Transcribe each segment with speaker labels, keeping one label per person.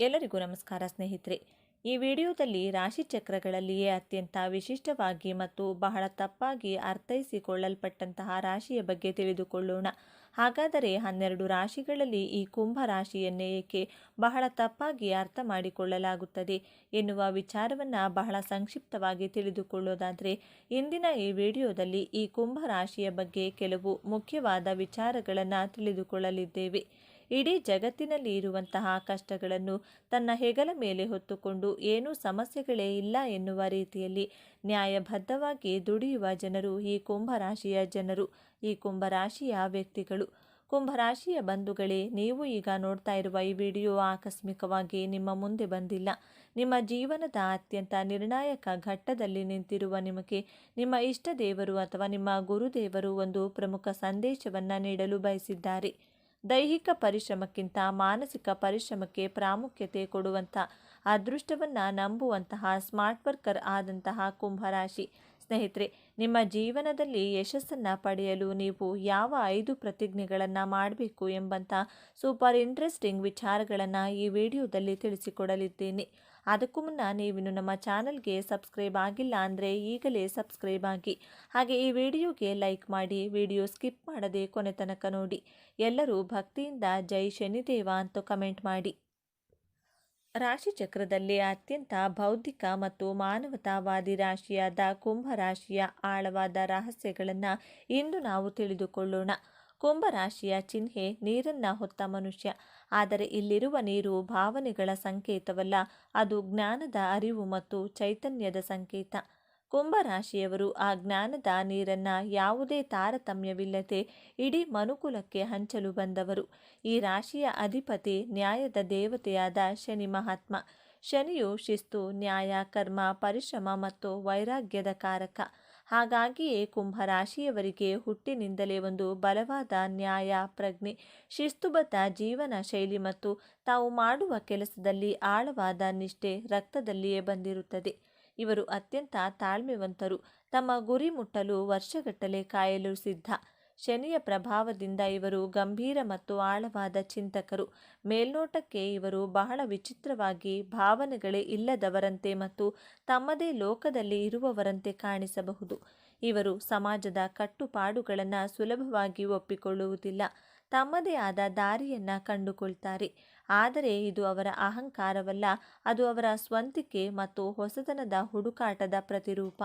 Speaker 1: ಎಲ್ಲರಿಗೂ ನಮಸ್ಕಾರ ಸ್ನೇಹಿತರೆ. ಈ ವಿಡಿಯೋದಲ್ಲಿ ರಾಶಿಚಕ್ರಗಳಲ್ಲಿಯೇ ಅತ್ಯಂತ ವಿಶಿಷ್ಟವಾಗಿ ಮತ್ತು ಬಹಳ ತಪ್ಪಾಗಿ ಅರ್ಥೈಸಿಕೊಳ್ಳಲ್ಪಟ್ಟಂತಹ ರಾಶಿಯ ಬಗ್ಗೆ ತಿಳಿದುಕೊಳ್ಳೋಣ. ಹಾಗಾದರೆ 12 ರಾಶಿಗಳಲ್ಲಿ ಈ ಕುಂಭ ರಾಶಿಯನ್ನೇ ಏಕೆ ಬಹಳ ತಪ್ಪಾಗಿ ಅರ್ಥ ಮಾಡಿಕೊಳ್ಳಲಾಗುತ್ತದೆ ಎನ್ನುವ ವಿಚಾರವನ್ನು ಬಹಳ ಸಂಕ್ಷಿಪ್ತವಾಗಿ ತಿಳಿದುಕೊಳ್ಳೋದಾದರೆ, ಇಂದಿನ ಈ ವಿಡಿಯೋದಲ್ಲಿ ಈ ಕುಂಭ ರಾಶಿಯ ಬಗ್ಗೆ ಕೆಲವು ಮುಖ್ಯವಾದ ವಿಚಾರಗಳನ್ನು ತಿಳಿದುಕೊಳ್ಳಲಿದ್ದೇವೆ. ಇಡೀ ಜಗತ್ತಿನಲ್ಲಿ ಇರುವಂತಹ ಕಷ್ಟಗಳನ್ನು ತನ್ನ ಹೆಗಲ ಮೇಲೆ ಹೊತ್ತುಕೊಂಡು ಏನೂ ಸಮಸ್ಯೆಗಳೇ ಇಲ್ಲ ಎನ್ನುವ ರೀತಿಯಲ್ಲಿ ನ್ಯಾಯಬದ್ಧವಾಗಿ ದುಡಿಯುವ ಜನರು ಈ ಕುಂಭರಾಶಿಯ ಜನರು, ಈ ಕುಂಭರಾಶಿಯ ವ್ಯಕ್ತಿಗಳು. ಕುಂಭರಾಶಿಯ ಬಂಧುಗಳೇ, ನೀವು ಈಗ ನೋಡ್ತಾ ಇರುವ ಈ ವಿಡಿಯೋ ಆಕಸ್ಮಿಕವಾಗಿ ನಿಮ್ಮ ಮುಂದೆ ಬಂದಿಲ್ಲ. ನಿಮ್ಮ ಜೀವನದ ಅತ್ಯಂತ ನಿರ್ಣಾಯಕ ಘಟ್ಟದಲ್ಲಿ ನಿಂತಿರುವ ನಿಮಗೆ ನಿಮ್ಮ ಇಷ್ಟ ದೇವರು ಅಥವಾ ನಿಮ್ಮ ಗುರುದೇವರು ಒಂದು ಪ್ರಮುಖ ಸಂದೇಶವನ್ನು ನೀಡಲು ಬಯಸಿದ್ದಾರೆ. ದೈಹಿಕ ಪರಿಶ್ರಮಕ್ಕಿಂತ ಮಾನಸಿಕ ಪರಿಶ್ರಮಕ್ಕೆ ಪ್ರಾಮುಖ್ಯತೆ ಕೊಡುವಂಥ ಅದೃಷ್ಟವನ್ನು ನಂಬುವಂತಹ ಸ್ಮಾರ್ಟ್ ವರ್ಕರ್ ಆದಂತಹ ಕುಂಭರಾಶಿ ಸ್ನೇಹಿತರೆ, ನಿಮ್ಮ ಜೀವನದಲ್ಲಿ ಯಶಸ್ಸನ್ನು ಪಡೆಯಲು ನೀವು ಯಾವ 5 ಪ್ರತಿಜ್ಞೆಗಳನ್ನು ಮಾಡಬೇಕು ಎಂಬಂಥ ಸೂಪರ್ ಇಂಟ್ರೆಸ್ಟಿಂಗ್ ವಿಚಾರಗಳನ್ನು ಈ ವಿಡಿಯೋದಲ್ಲಿ ತಿಳಿಸಿಕೊಡಲಿದ್ದೇನೆ. ಅದಕ್ಕೂ ಮುನ್ನ ನೀವಿನ್ನು ನಮ್ಮ ಚಾನಲ್ಗೆ ಸಬ್ಸ್ಕ್ರೈಬ್ ಆಗಿಲ್ಲ ಅಂದರೆ ಈಗಲೇ ಸಬ್ಸ್ಕ್ರೈಬ್ ಆಗಿ, ಹಾಗೆ ಈ ವಿಡಿಯೋಗೆ ಲೈಕ್ ಮಾಡಿ, ವಿಡಿಯೋ ಸ್ಕಿಪ್ ಮಾಡದೆ ಕೊನೆ ತನಕ ನೋಡಿ. ಎಲ್ಲರೂ ಭಕ್ತಿಯಿಂದ ಜೈ ಶನಿದೇವ ಅಂತ ಕಮೆಂಟ್ ಮಾಡಿ. ರಾಶಿಚಕ್ರದಲ್ಲಿ ಅತ್ಯಂತ ಬೌದ್ಧಿಕ ಮತ್ತು ಮಾನವತಾವಾದಿ ರಾಶಿಯಾದ ಕುಂಭ ರಾಶಿಯ ಆಳವಾದ ರಹಸ್ಯಗಳನ್ನು ಇಂದು ನಾವು ತಿಳಿದುಕೊಳ್ಳೋಣ. ಕುಂಭ ರಾಶಿಯ ಚಿಹ್ನೆ ನೀರನ್ನು ಹೊತ್ತ ಮನುಷ್ಯ. ಆದರೆ ಇಲ್ಲಿರುವ ನೀರು ಭಾವನೆಗಳ ಸಂಕೇತವಲ್ಲ, ಅದು ಜ್ಞಾನದ ಅರಿವು ಮತ್ತು ಚೈತನ್ಯದ ಸಂಕೇತ. ಕುಂಭ ರಾಶಿಯವರು ಆ ಜ್ಞಾನದ ನೀರನ್ನು ಯಾವುದೇ ತಾರತಮ್ಯವಿಲ್ಲದೆ ಇಡೀ ಮನುಕುಲಕ್ಕೆ ಹಂಚಲು ಬಂದವರು. ಈ ರಾಶಿಯ ಅಧಿಪತಿ ನ್ಯಾಯದ ದೇವತೆಯಾದ ಶನಿ ಮಹಾತ್ಮ. ಶನಿಯು ಶಿಸ್ತು, ನ್ಯಾಯ, ಕರ್ಮ, ಪರಿಶ್ರಮ ಮತ್ತು ವೈರಾಗ್ಯದ ಕಾರಕ. ಹಾಗಾಗಿಯೇ ಕುಂಭ ರಾಶಿಯವರಿಗೆ ಹುಟ್ಟಿನಿಂದಲೇ ಒಂದು ಬಲವಾದ ನ್ಯಾಯ ಪ್ರಜ್ಞೆ, ಶಿಸ್ತುಬದ್ಧ ಜೀವನ ಶೈಲಿ ಮತ್ತು ತಾವು ಮಾಡುವ ಕೆಲಸದಲ್ಲಿ ಆಳವಾದ ನಿಷ್ಠೆ ರಕ್ತದಲ್ಲಿಯೇ ಬಂದಿರುತ್ತದೆ. ಇವರು ಅತ್ಯಂತ ತಾಳ್ಮೆವಂತರು, ತಮ್ಮ ಗುರಿ ಮುಟ್ಟಲು ವರ್ಷಗಟ್ಟಲೆ ಕಾಯಲು ಸಿದ್ಧ. ಶನಿಯ ಪ್ರಭಾವದಿಂದ ಇವರು ಗಂಭೀರ ಮತ್ತು ಆಳವಾದ ಚಿಂತಕರು. ಮೇಲ್ನೋಟಕ್ಕೆ ಇವರು ಬಹಳ ವಿಚಿತ್ರವಾಗಿ, ಭಾವನೆಗಳೇ ಇಲ್ಲದವರಂತೆ ಮತ್ತು ತಮ್ಮದೇ ಲೋಕದಲ್ಲಿ ಇರುವವರಂತೆ ಕಾಣಿಸಬಹುದು. ಇವರು ಸಮಾಜದ ಕಟ್ಟುಪಾಡುಗಳನ್ನು ಸುಲಭವಾಗಿ ಒಪ್ಪಿಕೊಳ್ಳುವುದಿಲ್ಲ, ತಮ್ಮದೇ ಆದ ದಾರಿಯನ್ನು ಕಂಡುಕೊಳ್ತಾರೆ. ಆದರೆ ಇದು ಅವರ ಅಹಂಕಾರವಲ್ಲ, ಅದು ಅವರ ಸ್ವಂತಿಕೆ ಮತ್ತು ಹೊಸತನದ ಹುಡುಕಾಟದ ಪ್ರತಿರೂಪ.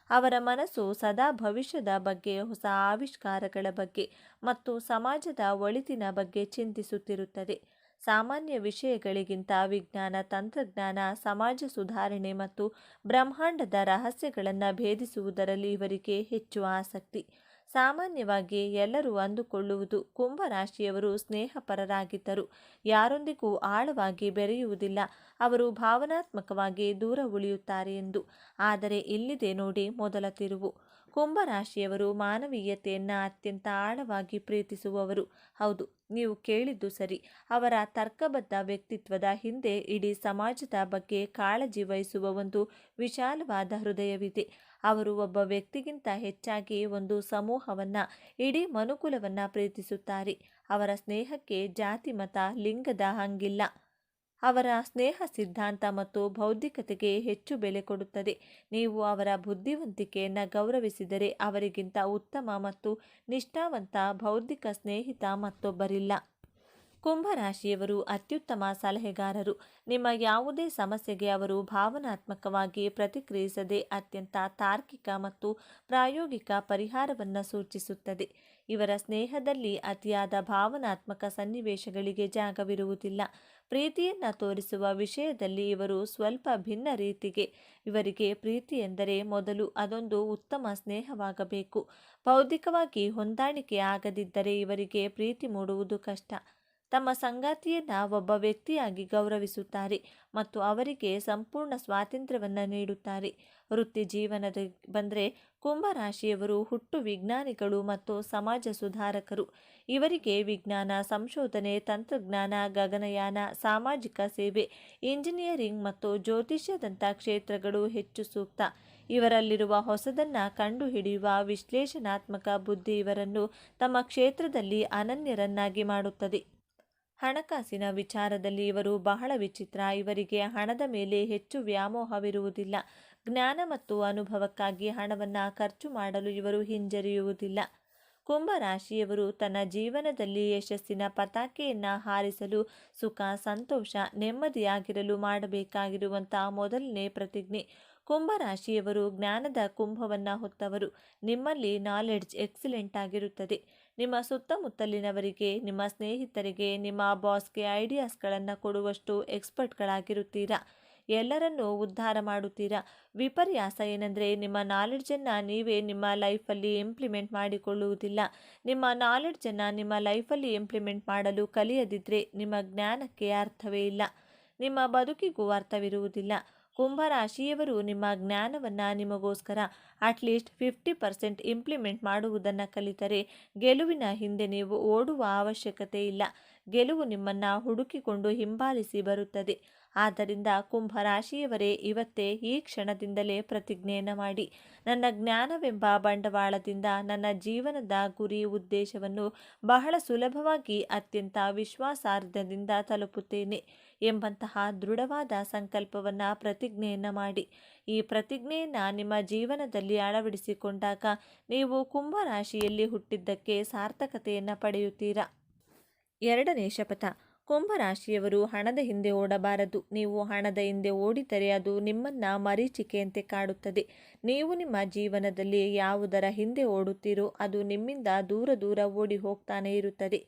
Speaker 1: ಅವರ ಮನಸ್ಸು ಸದಾ ಭವಿಷ್ಯದ ಬಗ್ಗೆ, ಹೊಸ ಆವಿಷ್ಕಾರಗಳ ಬಗ್ಗೆ ಮತ್ತು ಸಮಾಜದ ಒಳಿತಿನ ಬಗ್ಗೆ ಚಿಂತಿಸುತ್ತಿರುತ್ತದೆ. ಸಾಮಾನ್ಯ ವಿಷಯಗಳಿಗಿಂತ ವಿಜ್ಞಾನ, ತಂತ್ರಜ್ಞಾನ, ಸಮಾಜ ಸುಧಾರಣೆ ಮತ್ತು ಬ್ರಹ್ಮಾಂಡದ ರಹಸ್ಯಗಳನ್ನು ಭೇದಿಸುವುದರಲ್ಲಿ ಇವರಿಗೆ ಹೆಚ್ಚು ಆಸಕ್ತಿ. ಸಾಮಾನ್ಯವಾಗಿ ಎಲ್ಲರೂ ಅಂದುಕೊಳ್ಳುವುದು ಕುಂಭ ರಾಶಿಯವರು ಸ್ನೇಹಪರರಾಗಿದ್ದರು, ಯಾರೊಂದಿಗೂ ಆಳವಾಗಿ ಬೆರೆಯುವುದಿಲ್ಲ, ಅವರು ಭಾವನಾತ್ಮಕವಾಗಿ ದೂರ ಉಳಿಯುತ್ತಾರೆ ಎಂದು. ಆದರೆ ಇಲ್ಲಿದೆ ನೋಡಿ ಮೊದಲ ತಿರುವು. ಕುಂಭ ರಾಶಿಯವರು ಮಾನವೀಯತೆಯನ್ನು ಅತ್ಯಂತ ಆಳವಾಗಿ ಪ್ರೀತಿಸುವವರು. ಹೌದು, ನೀವು ಕೇಳಿದ್ದು ಸರಿ. ಅವರ ತರ್ಕಬದ್ಧ ವ್ಯಕ್ತಿತ್ವದ ಹಿಂದೆ ಇಡೀ ಸಮಾಜದ ಬಗ್ಗೆ ಕಾಳಜಿ ವಹಿಸುವ ಒಂದು ವಿಶಾಲವಾದ ಹೃದಯವಿದೆ. ಅವರು ಒಬ್ಬ ವ್ಯಕ್ತಿಗಿಂತ ಹೆಚ್ಚಾಗಿ ಒಂದು ಸಮೂಹವನ್ನು, ಇಡೀ ಮನುಕುಲವನ್ನು ಪ್ರೀತಿಸುತ್ತಾರೆ. ಅವರ ಸ್ನೇಹಕ್ಕೆ ಜಾತಿ, ಮತ, ಲಿಂಗದ ಹಂಗಿಲ್ಲ. ಅವರ ಸ್ನೇಹ ಸಿದ್ಧಾಂತ ಮತ್ತು ಬೌದ್ಧಿಕತೆಗೆ ಹೆಚ್ಚು ಬೆಲೆ ಕೊಡುತ್ತದೆ. ನೀವು ಅವರ ಬುದ್ಧಿವಂತಿಕೆಯನ್ನು ಗೌರವಿಸಿದರೆ ಅವರಿಗಿಂತ ಉತ್ತಮ ಮತ್ತು ನಿಷ್ಠಾವಂತ ಬೌದ್ಧಿಕ ಸ್ನೇಹಿತ ಮತ್ತೊಬ್ಬರಿಲ್ಲ. ಕುಂಭರಾಶಿಯವರು ಅತ್ಯುತ್ತಮ ಸಲಹೆಗಾರರು. ನಿಮ್ಮ ಯಾವುದೇ ಸಮಸ್ಯೆಗೆ ಅವರು ಭಾವನಾತ್ಮಕವಾಗಿ ಪ್ರತಿಕ್ರಿಯಿಸದೆ ಅತ್ಯಂತ ತಾರ್ಕಿಕ ಮತ್ತು ಪ್ರಾಯೋಗಿಕ ಪರಿಹಾರವನ್ನು ಸೂಚಿಸುತ್ತದೆ. ಇವರ ಸ್ನೇಹದಲ್ಲಿ ಅತಿಯಾದ ಭಾವನಾತ್ಮಕ ಸನ್ನಿವೇಶಗಳಿಗೆ ಜಾಗವಿರುವುದಿಲ್ಲ. ಪ್ರೀತಿಯನ್ನು ತೋರಿಸುವ ವಿಷಯದಲ್ಲಿ ಇವರು ಸ್ವಲ್ಪ ಭಿನ್ನ ರೀತಿಗೆ. ಇವರಿಗೆ ಪ್ರೀತಿ ಎಂದರೆ ಮೊದಲು ಅದೊಂದು ಉತ್ತಮ ಸ್ನೇಹವಾಗಬೇಕು. ಬೌದ್ಧಿಕವಾಗಿ ಹೊಂದಾಣಿಕೆ ಆಗದಿದ್ದರೆ ಇವರಿಗೆ ಪ್ರೀತಿ ಮೂಡುವುದು ಕಷ್ಟ. ತಮ್ಮ ಸಂಗಾತಿಯನ್ನು ಒಬ್ಬ ವ್ಯಕ್ತಿಯಾಗಿ ಗೌರವಿಸುತ್ತಾರೆ ಮತ್ತು ಅವರಿಗೆ ಸಂಪೂರ್ಣ ಸ್ವಾತಂತ್ರ್ಯವನ್ನು ನೀಡುತ್ತಾರೆ. ವೃತ್ತಿ ಜೀವನದ ಬಂದರೆ ಕುಂಭರಾಶಿಯವರು ಹುಟ್ಟು ವಿಜ್ಞಾನಿಗಳು ಮತ್ತು ಸಮಾಜ ಸುಧಾರಕರು. ಇವರಿಗೆ ವಿಜ್ಞಾನ, ಸಂಶೋಧನೆ, ತಂತ್ರಜ್ಞಾನ, ಗಗನಯಾನ, ಸಾಮಾಜಿಕ ಸೇವೆ, ಇಂಜಿನಿಯರಿಂಗ್ ಮತ್ತು ಜ್ಯೋತಿಷ್ಯದಂಥ ಕ್ಷೇತ್ರಗಳು ಹೆಚ್ಚು ಸೂಕ್ತ. ಇವರಲ್ಲಿರುವ ಹೊಸದನ್ನು ಕಂಡುಹಿಡಿಯುವ ವಿಶ್ಲೇಷಣಾತ್ಮಕ ಬುದ್ಧಿ ಇವರನ್ನು ತಮ್ಮ ಕ್ಷೇತ್ರದಲ್ಲಿ ಅನನ್ಯರನ್ನಾಗಿ ಮಾಡುತ್ತದೆ. ಹಣಕಾಸಿನ ವಿಚಾರದಲ್ಲಿ ಇವರು ಬಹಳ ವಿಚಿತ್ರ. ಇವರಿಗೆ ಹಣದ ಮೇಲೆ ಹೆಚ್ಚು ವ್ಯಾಮೋಹವಿರುವುದಿಲ್ಲ. ಜ್ಞಾನ ಮತ್ತು ಅನುಭವಕ್ಕಾಗಿ ಹಣವನ್ನು ಖರ್ಚು ಮಾಡಲು ಇವರು ಹಿಂಜರಿಯುವುದಿಲ್ಲ. ಕುಂಭ ರಾಶಿಯವರು ತನ್ನ ಜೀವನದಲ್ಲಿ ಯಶಸ್ಸಿನ ಪತಾಕೆಯನ್ನು ಹಾರಿಸಲು ಸುಖ, ಸಂತೋಷ, ನೆಮ್ಮದಿಯಾಗಿರಲು ಮಾಡಬೇಕಾಗಿರುವಂತಹ ಮೊದಲನೇ ಪ್ರತಿಜ್ಞೆ. ಕುಂಭ ರಾಶಿಯವರು ಜ್ಞಾನದ ಕುಂಭವನ್ನು ಹೊತ್ತವರು. ನಿಮ್ಮಲ್ಲಿ ನಾಲೆಡ್ಜ್ ಎಕ್ಸಲೆಂಟ್ ಆಗಿರುತ್ತದೆ. ನಿಮ್ಮ ಸುತ್ತಮುತ್ತಲಿನವರಿಗೆ, ನಿಮ್ಮ ಸ್ನೇಹಿತರಿಗೆ, ನಿಮ್ಮ ಬಾಸ್ಗೆ ಐಡಿಯಾಸ್ಗಳನ್ನು ಕೊಡುವಷ್ಟು ಎಕ್ಸ್ಪರ್ಟ್ಗಳಾಗಿರುತ್ತೀರಾ. ಎಲ್ಲರನ್ನೂ ಉದ್ಧಾರ ಮಾಡುತ್ತೀರಾ. ವಿಪರ್ಯಾಸ ಏನೆಂದರೆ ನಿಮ್ಮ ನಾಲೆಡ್ಜನ್ನು ನೀವೇ ನಿಮ್ಮ ಲೈಫಲ್ಲಿ ಇಂಪ್ಲಿಮೆಂಟ್ ಮಾಡಿಕೊಳ್ಳುವುದಿಲ್ಲ. ನಿಮ್ಮ ನಾಲೆಡ್ಜನ್ನು ನಿಮ್ಮ ಲೈಫಲ್ಲಿ ಇಂಪ್ಲಿಮೆಂಟ್ ಮಾಡಲು ಕಲಿಯದಿದ್ದರೆ ನಿಮ್ಮ ಜ್ಞಾನಕ್ಕೆ ಅರ್ಥವೇ ಇಲ್ಲ, ನಿಮ್ಮ ಬದುಕಿಗೂ ಅರ್ಥವಿರುವುದಿಲ್ಲ. ಕುಂಭರಾಶಿಯವರು ನಿಮ್ಮ ಜ್ಞಾನವನ್ನು ನಿಮಗೋಸ್ಕರ ಅಟ್ಲೀಸ್ಟ್ 50% ಇಂಪ್ಲಿಮೆಂಟ್ ಮಾಡುವುದನ್ನು ಕಲಿತರೆ ಗೆಲುವಿನ ಹಿಂದೆ ನೀವು ಓಡುವ ಅವಶ್ಯಕತೆ ಇಲ್ಲ. ಗೆಲುವು ನಿಮ್ಮನ್ನು ಹುಡುಕಿಕೊಂಡು ಹಿಂಬಾಲಿಸಿ ಬರುತ್ತದೆ. ಆದ್ದರಿಂದ ಕುಂಭರಾಶಿಯವರೇ, ಇವತ್ತೇ ಈ ಕ್ಷಣದಿಂದಲೇ ಪ್ರತಿಜ್ಞೆಯನ್ನು ಮಾಡಿ, ನನ್ನ ಜ್ಞಾನವೆಂಬ ಬಂಡವಾಳದಿಂದ ನನ್ನ ಜೀವನದ ಗುರಿ ಉದ್ದೇಶವನ್ನು ಬಹಳ ಸುಲಭವಾಗಿ ಅತ್ಯಂತ ವಿಶ್ವಾಸಾರ್ಹದಿಂದ ತಲುಪುತ್ತೇನೆ ಎಂಬಂತಹ ದೃಢವಾದ ಸಂಕಲ್ಪವನ್ನು ಪ್ರತಿಜ್ಞೆಯನ್ನು ಮಾಡಿ. ಈ ಪ್ರತಿಜ್ಞೆಯನ್ನು ನಿಮ್ಮ ಜೀವನದಲ್ಲಿ ಅಳವಡಿಸಿಕೊಂಡಾಗ ನೀವು ಕುಂಭರಾಶಿಯಲ್ಲಿ ಹುಟ್ಟಿದ್ದಕ್ಕೆ ಸಾರ್ಥಕತೆಯನ್ನು ಪಡೆಯುತ್ತೀರಾ. ಎರಡನೇ ಶಪಥ. ಕುಂಭರಾಶಿಯವರು ಹಣದ ಹಿಂದೆ ಓಡಬಾರದು. ನೀವು ಹಣದ ಹಿಂದೆ ಓಡಿದರೆ ಅದು ನಿಮ್ಮನ್ನು ಮರೀಚಿಕೆಯಂತೆ ಕಾಡುತ್ತದೆ. ನೀವು ನಿಮ್ಮ ಜೀವನದಲ್ಲಿ ಯಾವುದರ ಹಿಂದೆ ಓಡುತ್ತೀರೋ ಅದು ನಿಮ್ಮಿಂದ ದೂರ ದೂರ ಓಡಿ ಹೋಗ್ತಾನೆ ಇರುತ್ತದೆ.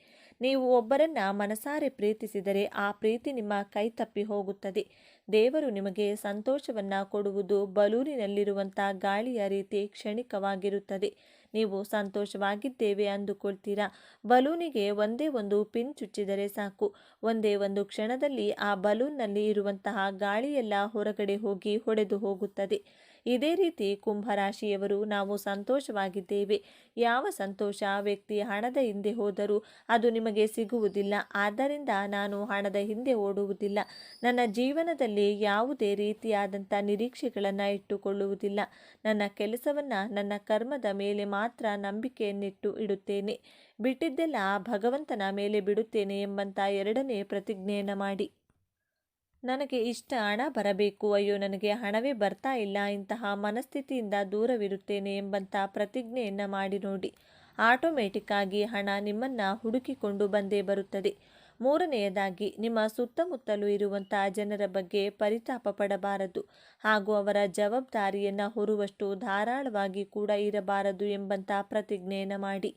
Speaker 1: ನೀವು ಒಬ್ಬರನ್ನ ಮನಸಾರೆ ಪ್ರೀತಿಸಿದರೆ ಆ ಪ್ರೀತಿ ನಿಮ್ಮ ಕೈ ತಪ್ಪಿ ಹೋಗುತ್ತದೆ. ದೇವರು ನಿಮಗೆ ಸಂತೋಷವನ್ನು ಕೊಡುವುದು ಬಲೂನಿನಲ್ಲಿರುವಂಥ ಗಾಳಿಯ ರೀತಿ ಕ್ಷಣಿಕವಾಗಿರುತ್ತದೆ. ನೀವು ಸಂತೋಷವಾಗಿದ್ದೇವೆ ಅಂದುಕೊಳ್ತೀರಾ. ಬಲೂನಿಗೆ ಒಂದೇ ಒಂದು ಪಿನ್ ಚುಚ್ಚಿದರೆ ಸಾಕು, ಒಂದೇ ಒಂದು ಕ್ಷಣದಲ್ಲಿ ಆ ಬಲೂನ್ನಲ್ಲಿ ಇರುವಂತಹ ಗಾಳಿಯೆಲ್ಲ ಹೊರಗಡೆ ಹೋಗಿ ಹೊಡೆದು ಹೋಗುತ್ತದೆ. ಇದೇ ರೀತಿ ಕುಂಭರಾಶಿಯವರು ನಾವು ಸಂತೋಷವಾಗಿದ್ದೇವೆ. ಯಾವ ಸಂತೋಷ ವ್ಯಕ್ತಿ ಹಣದ ಹಿಂದೆ ಹೋದರೂ ಅದು ನಿಮಗೆ ಸಿಗುವುದಿಲ್ಲ. ಆದ್ದರಿಂದ ನಾನು ಹಣದ ಹಿಂದೆ ಓಡುವುದಿಲ್ಲ. ನನ್ನ ಜೀವನದಲ್ಲಿ ಯಾವುದೇ ರೀತಿಯಾದಂಥ ನಿರೀಕ್ಷೆಗಳನ್ನು ಇಟ್ಟುಕೊಳ್ಳುವುದಿಲ್ಲ. ನನ್ನ ಕೆಲಸವನ್ನು, ನನ್ನ ಕರ್ಮದ ಮೇಲೆ ಮಾತ್ರ ನಂಬಿಕೆಯನ್ನಿಟ್ಟು ಇಡುತ್ತೇನೆ. ಬಿಟ್ಟಿದ್ದೆಲ್ಲ ಭಗವಂತನ ಮೇಲೆ ಬಿಡುತ್ತೇನೆ ಎಂಬಂಥ ಎರಡನೇ ಪ್ರತಿಜ್ಞೆಯನ್ನು ಮಾಡಿ. ನನಗೆ ಇಷ್ಟ ಹಣ ಬರಬೇಕು, ಅಯ್ಯೋ ನನಗೆ ಹಣವೇ ಬರ್ತಾ ಇಲ್ಲ, ಇಂತಹ ಮನಸ್ಥಿತಿಯಿಂದ ದೂರವಿರುತ್ತೇನೆ ಎಂಬಂಥ ಪ್ರತಿಜ್ಞೆಯನ್ನು ಮಾಡಿ ನೋಡಿ. ಆಟೋಮೆಟಿಕ್ ಆಗಿ ಹಣ ನಿಮ್ಮನ್ನು ಹುಡುಕಿಕೊಂಡು ಬಂದೇ ಬರುತ್ತದೆ. ಮೂರನೆಯದಾಗಿ, ನಿಮ್ಮ ಸುತ್ತಮುತ್ತಲೂ ಇರುವಂಥ ಜನರ ಬಗ್ಗೆ ಪರಿತಾಪ ಪಡಬಾರದು ಹಾಗೂ ಅವರ ಜವಾಬ್ದಾರಿಯನ್ನು ಹೊರುವಷ್ಟು ಧಾರಾಳವಾಗಿ ಕೂಡ ಇರಬಾರದು ಎಂಬಂಥ ಪ್ರತಿಜ್ಞೆಯನ್ನು ಮಾಡಿ.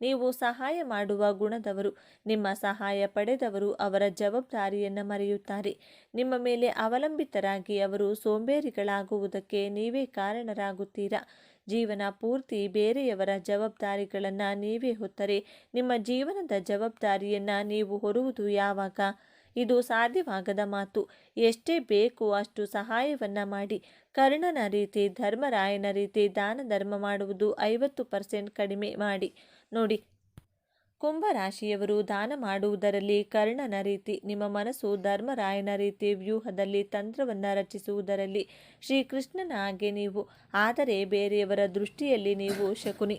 Speaker 1: ನೀವು ಸಹಾಯ ಮಾಡುವ ಗುಣದವರು. ನಿಮ್ಮ ಸಹಾಯ ಪಡೆದವರು ಅವರ ಜವಾಬ್ದಾರಿಯನ್ನು ಮರೆಯುತ್ತಾರೆ. ನಿಮ್ಮ ಮೇಲೆ ಅವಲಂಬಿತರಾಗಿ ಅವರು ಸೋಂಬೇರಿಗಳಾಗುವುದಕ್ಕೆ ನೀವೇ ಕಾರಣರಾಗುತ್ತೀರಾ. ಜೀವನ ಪೂರ್ತಿ ಬೇರೆಯವರ ಜವಾಬ್ದಾರಿಗಳನ್ನು ನೀವೇ ಹೊತ್ತರೆ ನಿಮ್ಮ ಜೀವನದ ಜವಾಬ್ದಾರಿಯನ್ನು ನೀವು ಹೊರುವುದು ಯಾವಾಗ? ಇದು ಸಾಧ್ಯವಾಗದ ಮಾತು. ಎಷ್ಟೇ ಬೇಕು ಅಷ್ಟು ಸಹಾಯವನ್ನು ಮಾಡಿ. ಕರ್ಣನ ರೀತಿ, ಧರ್ಮರಾಯನ ರೀತಿ ದಾನ ಧರ್ಮ ಮಾಡುವುದು 50% ಕಡಿಮೆ ಮಾಡಿ ನೋಡಿ. ಕುಂಭರಾಶಿಯವರು ದಾನ ಮಾಡುವುದರಲ್ಲಿ ಕರ್ಣನ ರೀತಿ, ನಿಮ್ಮ ಮನಸ್ಸು ಧರ್ಮರಾಯನ ರೀತಿ ವ್ಯೂಹದಲ್ಲಿ ತಂತ್ರವನ್ನು ರಚಿಸುವುದರಲ್ಲಿ ಶ್ರೀಕೃಷ್ಣನ ಹಾಗೆ ನೀವು. ಆದರೆ ಬೇರೆಯವರ ದೃಷ್ಟಿಯಲ್ಲಿ ನೀವು ಶಕುನಿ,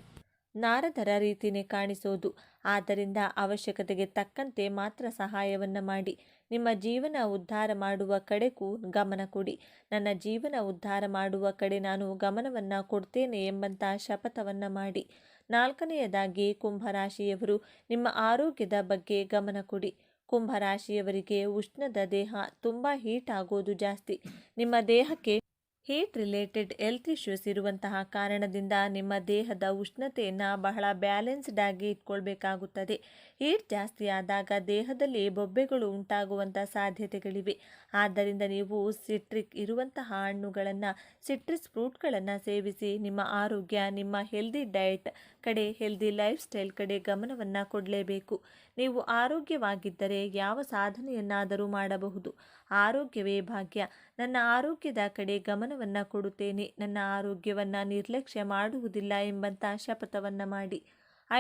Speaker 1: ನಾರದರ ರೀತಿಯೇ ಕಾಣಿಸೋದು. ಆದ್ದರಿಂದ ಅವಶ್ಯಕತೆಗೆ ತಕ್ಕಂತೆ ಮಾತ್ರ ಸಹಾಯವನ್ನು ಮಾಡಿ. ನಿಮ್ಮ ಜೀವನ ಉದ್ಧಾರ ಮಾಡುವ ಕಡೆಗೂ ಗಮನ ಕೊಡಿ. ನನ್ನ ಜೀವನ ಉದ್ಧಾರ ಮಾಡುವ ಕಡೆ ನಾನು ಗಮನವನ್ನು ಕೊಡ್ತೇನೆ ಎಂಬಂಥ ಶಪಥವನ್ನು ಮಾಡಿ. ನಾಲ್ಕನೆಯದಾಗಿ, ಕುಂಭರಾಶಿಯವರು ನಿಮ್ಮ ಆರೋಗ್ಯದ ಬಗ್ಗೆ ಗಮನ ಕೊಡಿ. ಕುಂಭರಾಶಿಯವರಿಗೆ ಉಷ್ಣದ ದೇಹ, ತುಂಬ ಹೀಟ್ ಆಗೋದು ಜಾಸ್ತಿ. ನಿಮ್ಮ ದೇಹಕ್ಕೆ ಹೀಟ್ ರಿಲೇಟೆಡ್ ಹೆಲ್ತ್ ಇಶ್ಯೂಸ್ ಇರುವಂತಹ ಕಾರಣದಿಂದ ನಿಮ್ಮ ದೇಹದ ಉಷ್ಣತೆಯನ್ನು ಬಹಳ ಬ್ಯಾಲೆನ್ಸ್ಡ್ ಆಗಿ ಇಟ್ಕೊಳ್ಬೇಕಾಗುತ್ತದೆ. ಹೀಟ್ ಜಾಸ್ತಿ ಆದಾಗ ದೇಹದಲ್ಲಿ ಬೊಬ್ಬೆಗಳು ಉಂಟಾಗುವಂಥ ಸಾಧ್ಯತೆಗಳಿವೆ. ಆದ್ದರಿಂದ ನೀವು ಸಿಟ್ರಿಕ್ ಇರುವಂತಹ ಹಣ್ಣುಗಳನ್ನು, ಸಿಟ್ರಸ್ ಫ್ರೂಟ್ಗಳನ್ನು ಸೇವಿಸಿ ನಿಮ್ಮ ಆರೋಗ್ಯ, ನಿಮ್ಮ ಹೆಲ್ದಿ ಡಯಟ್ ಕಡೆ, ಹೆಲ್ದಿ ಲೈಫ್ ಸ್ಟೈಲ್ ಕಡೆ ಗಮನವನ್ನು ಕೊಡಲೇಬೇಕು. ನೀವು ಆರೋಗ್ಯವಾಗಿದ್ದರೆ ಯಾವ ಸಾಧನೆಯನ್ನಾದರೂ ಮಾಡಬಹುದು. ಆರೋಗ್ಯವೇ ಭಾಗ್ಯ. ನನ್ನ ಆರೋಗ್ಯದ ಕಡೆ ಗಮನವನ್ನು ಕೊಡುತ್ತೇನೆ, ನನ್ನ ಆರೋಗ್ಯವನ್ನು ನಿರ್ಲಕ್ಷ್ಯ ಮಾಡುವುದಿಲ್ಲ ಎಂಬಂಥ ಶಪಥವನ್ನು ಮಾಡಿ.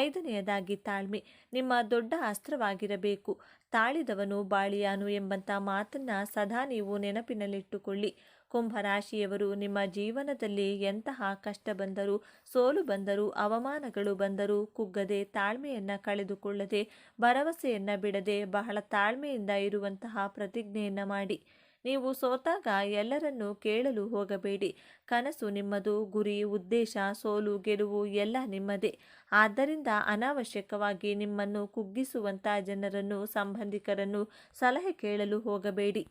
Speaker 1: ಐದನೆಯದಾಗಿ ತಾಳ್ಮೆ ನಿಮ್ಮ ದೊಡ್ಡ ಅಸ್ತ್ರವಾಗಿರಬೇಕು. ತಾಳಿದವನು ಬಾಳಿಯಾನು ಎಂಬಂಥ ಮಾತನ್ನು ಸದಾ ನೀವು ನೆನಪಿನಲ್ಲಿಟ್ಟುಕೊಳ್ಳಿ. ಕುಂಭರಾಶಿಯವರು ನಿಮ್ಮ ಜೀವನದಲ್ಲಿ ಎಂತಹ ಕಷ್ಟ ಬಂದರೂ, ಸೋಲು ಬಂದರೂ, ಅವಮಾನಗಳು ಬಂದರೂ ಕುಗ್ಗದೆ, ತಾಳ್ಮೆಯನ್ನು ಕಳೆದುಕೊಳ್ಳದೆ, ಭರವಸೆಯನ್ನು ಬಿಡದೆ, ಬಹಳ ತಾಳ್ಮೆಯಿಂದ ಇರುವಂತಹ ಪ್ರತಿಜ್ಞೆಯನ್ನು ಮಾಡಿ. ನೀವು ಸೋತಾಗ ಎಲ್ಲರನ್ನೂ ಕೇಳಲು ಹೋಗಬೇಡಿ. ಕನಸು ನಿಮ್ಮದು, ಗುರಿ, ಉದ್ದೇಶ, ಸೋಲು, ಗೆಲುವು ಎಲ್ಲ ನಿಮ್ಮದೇ. ಆದ್ದರಿಂದ ಅನಾವಶ್ಯಕವಾಗಿ ನಿಮ್ಮನ್ನು ಕುಗ್ಗಿಸುವಂಥ ಜನರನ್ನು, ಸಂಬಂಧಿಕರನ್ನು ಸಲಹೆ ಕೇಳಲು ಹೋಗಬೇಡಿ.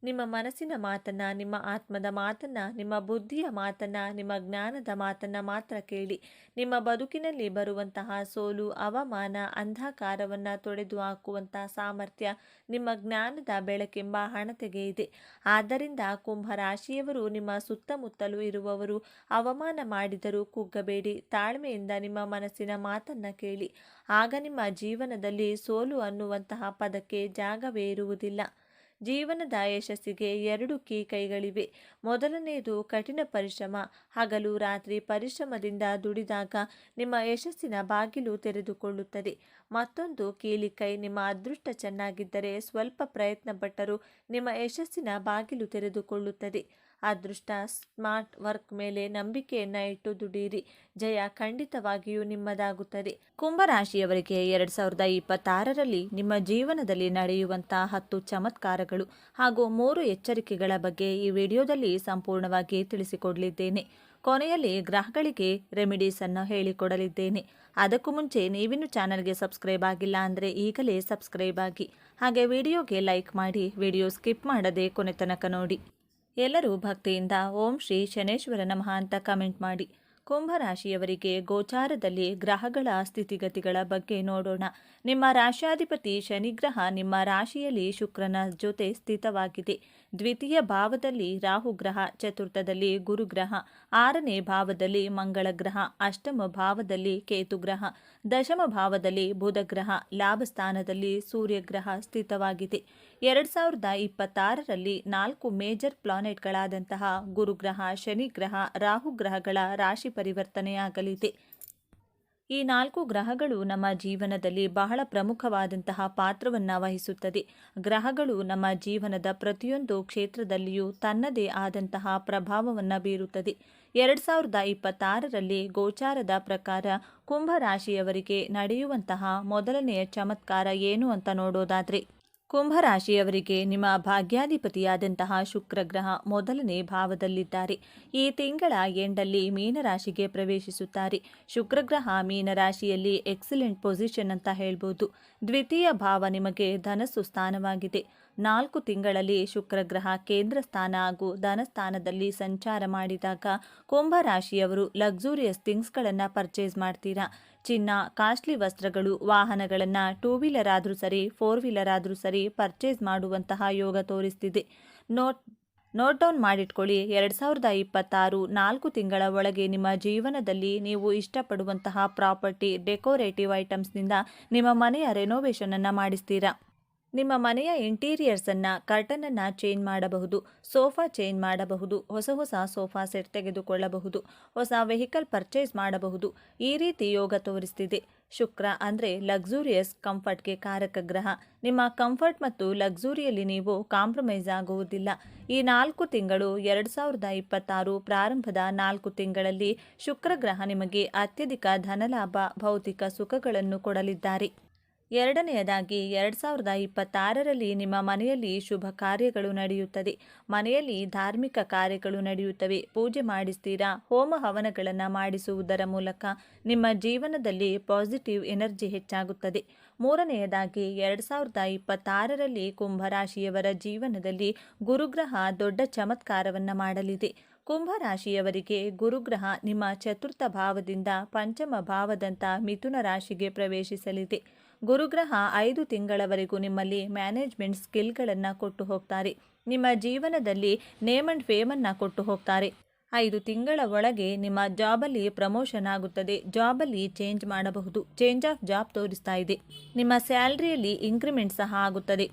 Speaker 1: ನಿಮ್ಮ ಮನಸ್ಸಿನ ಮಾತನ್ನು, ನಿಮ್ಮ ಆತ್ಮದ ಮಾತನ್ನು, ನಿಮ್ಮ ಬುದ್ಧಿಯ ಮಾತನ್ನು, ನಿಮ್ಮ ಜ್ಞಾನದ ಮಾತನ್ನು ಮಾತ್ರ ಕೇಳಿ. ನಿಮ್ಮ ಬದುಕಿನಲ್ಲಿ ಬರುವಂತಹ ಸೋಲು, ಅವಮಾನ, ಅಂಧಕಾರವನ್ನು ತೊಡೆದು ಹಾಕುವಂಥ ಸಾಮರ್ಥ್ಯ ನಿಮ್ಮ ಜ್ಞಾನದ ಬೆಳಕೆಂಬ ಹಣತೆಗೆ ಇದೆ. ಆದ್ದರಿಂದ ಕುಂಭರಾಶಿಯವರು ನಿಮ್ಮ ಸುತ್ತಮುತ್ತಲೂ ಇರುವವರು ಅವಮಾನ ಮಾಡಿದರೂ ಕುಗ್ಗಬೇಡಿ. ತಾಳ್ಮೆಯಿಂದ ನಿಮ್ಮ ಮನಸ್ಸಿನ ಮಾತನ್ನು ಕೇಳಿ. ಆಗ ನಿಮ್ಮ ಜೀವನದಲ್ಲಿ ಸೋಲು ಅನ್ನುವಂತಹ ಪದಕ್ಕೆ ಜಾಗವೇ ಇರುವುದಿಲ್ಲ. ಜೀವನದ ಯಶಸ್ಸಿಗೆ 2 ಕೈಗಳಿವೆ. ಮೊದಲನೆಯದು ಕಠಿಣ ಪರಿಶ್ರಮ. ಹಗಲು ರಾತ್ರಿ ಪರಿಶ್ರಮದಿಂದ ದುಡಿದಾಗ ನಿಮ್ಮ ಯಶಸ್ಸಿನ ಬಾಗಿಲು ತೆರೆದುಕೊಳ್ಳುತ್ತದೆ. ಮತ್ತೊಂದು ಕೀಲಿಕೈ. ನಿಮ್ಮ ಅದೃಷ್ಟ ಚೆನ್ನಾಗಿದ್ದರೆ ಸ್ವಲ್ಪ ಪ್ರಯತ್ನ ಪಟ್ಟರೂ ನಿಮ್ಮ ಯಶಸ್ಸಿನ ಬಾಗಿಲು ತೆರೆದುಕೊಳ್ಳುತ್ತದೆ. ಅದೃಷ್ಟ, ಸ್ಮಾರ್ಟ್ ವರ್ಕ್ ಮೇಲೆ ನಂಬಿಕೆಯನ್ನು ಇಟ್ಟು ದುಡಿಯಿರಿ. ಜಯ ಖಂಡಿತವಾಗಿಯೂ ನಿಮ್ಮದಾಗುತ್ತದೆ. ಕುಂಭರಾಶಿಯವರಿಗೆ 2026ರಲ್ಲಿ ನಿಮ್ಮ ಜೀವನದಲ್ಲಿ ನಡೆಯುವಂಥ 10 ಚಮತ್ಕಾರಗಳು ಹಾಗೂ 3 ಎಚ್ಚರಿಕೆಗಳ ಬಗ್ಗೆ ಈ ವಿಡಿಯೋದಲ್ಲಿ ಸಂಪೂರ್ಣವಾಗಿ ತಿಳಿಸಿಕೊಡಲಿದ್ದೇನೆ. ಕೊನೆಯಲ್ಲಿ ಗ್ರಹಗಳಿಗೆ ರೆಮಿಡೀಸ್ ಅನ್ನು ಹೇಳಿಕೊಡಲಿದ್ದೇನೆ. ಅದಕ್ಕೂ ಮುಂಚೆ ನೀವಿನ್ನು ಚಾನಲ್ಗೆ ಸಬ್ಸ್ಕ್ರೈಬ್ ಆಗಿಲ್ಲ ಅಂದರೆ ಈಗಲೇ ಸಬ್ಸ್ಕ್ರೈಬ್ ಆಗಿ, ಹಾಗೆ ವಿಡಿಯೋಗೆ ಲೈಕ್ ಮಾಡಿ, ವಿಡಿಯೋ ಸ್ಕಿಪ್ ಮಾಡದೆ ಕೊನೆ ತನಕ ನೋಡಿ. ಎಲ್ಲರೂ ಭಕ್ತಿಯಿಂದ ಓಂ ಶ್ರೀ ಶನೇಶ್ವರ ನಮಃ ಅಂತ ಕಮೆಂಟ್ ಮಾಡಿ. ಕುಂಭರಾಶಿಯವರಿಗೆ ಗೋಚಾರದಲ್ಲಿ ಗ್ರಹಗಳ ಸ್ಥಿತಿಗತಿಗಳ ಬಗ್ಗೆ ನೋಡೋಣ. ನಿಮ್ಮ ರಾಶ್ಯಾಧಿಪತಿ ಶನಿಗ್ರಹ ನಿಮ್ಮ ರಾಶಿಯಲ್ಲಿ ಶುಕ್ರನ ಜೊತೆ ಸ್ಥಿತವಾಗಿದೆ. ದ್ವಿತೀಯ ಭಾವದಲ್ಲಿ ರಾಹುಗ್ರಹ, ಚತುರ್ಥದಲ್ಲಿ ಗುರುಗ್ರಹ, 6ನೇ ಭಾವದಲ್ಲಿ ಮಂಗಳ ಗ್ರಹ, ಅಷ್ಟಮ ಭಾವದಲ್ಲಿ ಕೇತುಗ್ರಹ, ದಶಮ ಭಾವದಲ್ಲಿ ಬುಧಗ್ರಹ, ಲಾಭಸ್ಥಾನದಲ್ಲಿ ಸೂರ್ಯಗ್ರಹ ಸ್ಥಿತವಾಗಿದೆ. 2026ರಲ್ಲಿ 4 ಮೇಜರ್ ಪ್ಲಾನೆಟ್ಗಳಾದಂತಹ ಗುರುಗ್ರಹ, ಶನಿಗ್ರಹ, ರಾಹುಗ್ರಹಗಳ ರಾಶಿ ಪರಿವರ್ತನೆಯಾಗಲಿದೆ. ಈ 4 ಗ್ರಹಗಳು ನಮ್ಮ ಜೀವನದಲ್ಲಿ ಬಹಳ ಪ್ರಮುಖವಾದಂತಹ ಪಾತ್ರವನ್ನು ವಹಿಸುತ್ತದೆ. ಗ್ರಹಗಳು ನಮ್ಮ ಜೀವನದ ಪ್ರತಿಯೊಂದು ಕ್ಷೇತ್ರದಲ್ಲಿಯೂ ತನ್ನದೇ ಆದಂತಹ ಪ್ರಭಾವವನ್ನು ಬೀರುತ್ತದೆ. 2026ರಲ್ಲಿ ಗೋಚಾರದ ಪ್ರಕಾರ ಕುಂಭರಾಶಿಯವರಿಗೆ ನಡೆಯುವಂತಹ ಮೊದಲನೆಯ ಚಮತ್ಕಾರ ಏನು ಅಂತ ನೋಡೋದಾದರೆ, ಕುಂಭರಾಶಿಯವರಿಗೆ ನಿಮ್ಮ ಭಾಗ್ಯಾಧಿಪತಿಯಾದಂತಹ ಶುಕ್ರಗ್ರಹ ಮೊದಲನೇ ಭಾವದಲ್ಲಿದ್ದಾರೆ. ಈ ತಿಂಗಳ ಎಂಡಲ್ಲಿ ಮೀನರಾಶಿಗೆ ಪ್ರವೇಶಿಸುತ್ತಾರೆ. ಶುಕ್ರಗ್ರಹ ಮೀನರಾಶಿಯಲ್ಲಿ ಎಕ್ಸಲೆಂಟ್ ಪೊಸಿಷನ್ ಅಂತ ಹೇಳ್ಬೋದು. ದ್ವಿತೀಯ ಭಾವ ನಿಮಗೆ ಧನಸ್ಸು ಸ್ಥಾನವಾಗಿದೆ. 4 ತಿಂಗಳಲ್ಲಿ ಶುಕ್ರಗ್ರಹ ಕೇಂದ್ರ ಸ್ಥಾನ ಹಾಗೂ ಧನಸ್ಥಾನದಲ್ಲಿ ಸಂಚಾರ ಮಾಡಿದಾಗ ಕುಂಭರಾಶಿಯವರು ಲಕ್ಸುರಿಯಸ್ ಥಿಂಗ್ಸ್ಗಳನ್ನು ಪರ್ಚೇಸ್ ಮಾಡ್ತೀರಾ. ಚಿನ್ನ, ಕಾಸ್ಟ್ಲಿ ವಸ್ತ್ರಗಳು, ವಾಹನಗಳನ್ನು 2 ವೀಲರ್ ಆದರೂ ಸರಿ, 4 ವೀಲರ್ ಆದರೂ ಸರಿ ಪರ್ಚೇಸ್ ಮಾಡುವಂತಹ ಯೋಗ ತೋರಿಸ್ತಿದೆ. Note down ಮಾಡಿಟ್ಕೊಳ್ಳಿ. 2026 4 ತಿಂಗಳ ಒಳಗೆ ನಿಮ್ಮ ಜೀವನದಲ್ಲಿ ನೀವು ಇಷ್ಟಪಡುವಂತಹ ಪ್ರಾಪರ್ಟಿ, ಡೆಕೋರೇಟಿವ್ ಐಟಮ್ಸ್ನಿಂದ ನಿಮ್ಮ ಮನೆಯ ರೆನೋವೇಷನನ್ನು ಮಾಡಿಸ್ತೀರಾ. ನಿಮ್ಮ ಮನೆಯ ಇಂಟೀರಿಯರ್ಸನ್ನು, ಕರ್ಟನನ್ನು ಚೇಂಜ್ ಮಾಡಬಹುದು, ಸೋಫಾ ಚೇಂಜ್ ಮಾಡಬಹುದು, ಹೊಸ ಸೋಫಾ ಸೆಟ್ ತೆಗೆದುಕೊಳ್ಳಬಹುದು, ಹೊಸ ವೆಹಿಕಲ್ ಪರ್ಚೇಸ್ ಮಾಡಬಹುದು. ಈ ರೀತಿ ಯೋಗ ತೋರಿಸ್ತಿದೆ. ಶುಕ್ರ ಅಂದರೆ ಲಕ್ಸುರಿಯಸ್, ಕಂಫರ್ಟ್ಗೆ ಕಾರಕ ಗ್ರಹ. ನಿಮ್ಮ ಕಂಫರ್ಟ್ ಮತ್ತು ಲಕ್ಸುರಿಯಲ್ಲಿ ನೀವು ಕಾಂಪ್ರಮೈಸ್ ಆಗುವುದಿಲ್ಲ. ಈ 4 ತಿಂಗಳು 2026 ಪ್ರಾರಂಭದ 4 ತಿಂಗಳಲ್ಲಿ ಶುಕ್ರಗ್ರಹ ನಿಮಗೆ ಅತ್ಯಧಿಕ ಧನಲಾಭ, ಭೌತಿಕ ಸುಖಗಳನ್ನು ಕೊಡಲಿದ್ದಾರೆ. ಎರಡನೆಯದಾಗಿ 2026ರಲ್ಲಿ ನಿಮ್ಮ ಮನೆಯಲ್ಲಿ ಶುಭ ಕಾರ್ಯಗಳು ನಡೆಯುತ್ತದೆ. ಮನೆಯಲ್ಲಿ ಧಾರ್ಮಿಕ ಕಾರ್ಯಗಳು ನಡೆಯುತ್ತವೆ. ಪೂಜೆ ಮಾಡಿಸ್ತೀರಾ. ಹೋಮ ಹವನಗಳನ್ನು ಮಾಡಿಸುವುದರ ಮೂಲಕ ನಿಮ್ಮ ಜೀವನದಲ್ಲಿ ಪಾಸಿಟಿವ್ ಎನರ್ಜಿ ಹೆಚ್ಚಾಗುತ್ತದೆ. ಮೂರನೆಯದಾಗಿ 2026ರಲ್ಲಿ ಕುಂಭರಾಶಿಯವರ ಜೀವನದಲ್ಲಿ ಗುರುಗ್ರಹ ದೊಡ್ಡ ಚಮತ್ಕಾರವನ್ನು ಮಾಡಲಿದೆ. ಕುಂಭರಾಶಿಯವರಿಗೆ ಗುರುಗ್ರಹ ನಿಮ್ಮ ಚತುರ್ಥ ಭಾವದಿಂದ ಪಂಚಮ ಭಾವದಂತ ಮಿಥುನ ರಾಶಿಗೆ ಪ್ರವೇಶಿಸಲಿದೆ. ಗುರುಗ್ರಹ 5 ತಿಂಗಳವರೆಗೂ ನಿಮ್ಮಲ್ಲಿ ಮ್ಯಾನೇಜ್ಮೆಂಟ್ ಸ್ಕಿಲ್ಗಳನ್ನು ಕೊಟ್ಟು ಹೋಗ್ತಾರೆ. ನಿಮ್ಮ ಜೀವನದಲ್ಲಿ ನೇಮ್ ಅಂಡ್ ಫೇಮನ್ನು ಕೊಟ್ಟು ಹೋಗ್ತಾರೆ. 5 ತಿಂಗಳ ಒಳಗೆ ನಿಮ್ಮ ಜಾಬಲ್ಲಿ ಪ್ರಮೋಷನ್ ಆಗುತ್ತದೆ. ಜಾಬಲ್ಲಿ ಚೇಂಜ್ ಮಾಡಬಹುದು. ಚೇಂಜ್ ಆಫ್ ಜಾಬ್ ತೋರಿಸ್ತಾ ಇದೆ. ನಿಮ್ಮ ಸ್ಯಾಲ್ರಿಯಲ್ಲಿ ಇಂಕ್ರಿಮೆಂಟ್ ಸಹ ಆಗುತ್ತದೆ.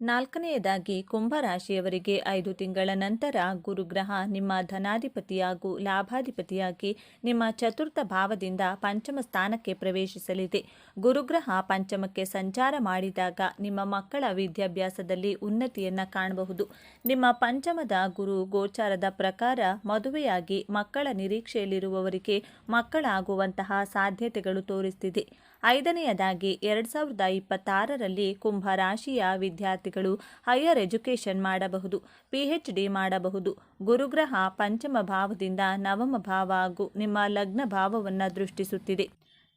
Speaker 1: ನಾಲ್ಕನೆಯದಾಗಿ ಕುಂಭರಾಶಿಯವರಿಗೆ 5 ತಿಂಗಳ ನಂತರ ಗುರುಗ್ರಹ ನಿಮ್ಮ ಧನಾಧಿಪತಿ ಹಾಗೂ ಲಾಭಾಧಿಪತಿಯಾಗಿ ನಿಮ್ಮ ಚತುರ್ಥ ಭಾವದಿಂದ ಪಂಚಮ ಸ್ಥಾನಕ್ಕೆ ಪ್ರವೇಶಿಸಲಿದೆ. ಗುರುಗ್ರಹ ಪಂಚಮಕ್ಕೆ ಸಂಚಾರ ಮಾಡಿದಾಗ ನಿಮ್ಮ ಮಕ್ಕಳ ವಿದ್ಯಾಭ್ಯಾಸದಲ್ಲಿ ಉನ್ನತಿಯನ್ನು ಕಾಣಬಹುದು. ನಿಮ್ಮ ಪಂಚಮದ ಗುರು ಗೋಚಾರದ ಪ್ರಕಾರ ಮದುವೆಯಾಗಿ ಮಕ್ಕಳ ನಿರೀಕ್ಷೆಯಲ್ಲಿರುವವರಿಗೆ ಮಕ್ಕಳಾಗುವಂತಹ ಸಾಧ್ಯತೆಗಳು ತೋರಿಸ್ತಿದೆ. ಐದನೆಯದಾಗಿ 2026ರಲ್ಲಿ ಕುಂಭರಾಶಿಯ ವಿದ್ಯಾರ್ಥಿಗಳು ಹೈಯರ್ ಎಜುಕೇಷನ್ ಮಾಡಬಹುದು, PhD ಮಾಡಬಹುದು. ಗುರುಗ್ರಹ ಪಂಚಮ ಭಾವದಿಂದ ನವಮ ಭಾವ ಹಾಗೂ ನಿಮ್ಮ ಲಗ್ನ ಭಾವವನ್ನು ದೃಷ್ಟಿಸುತ್ತಿದೆ.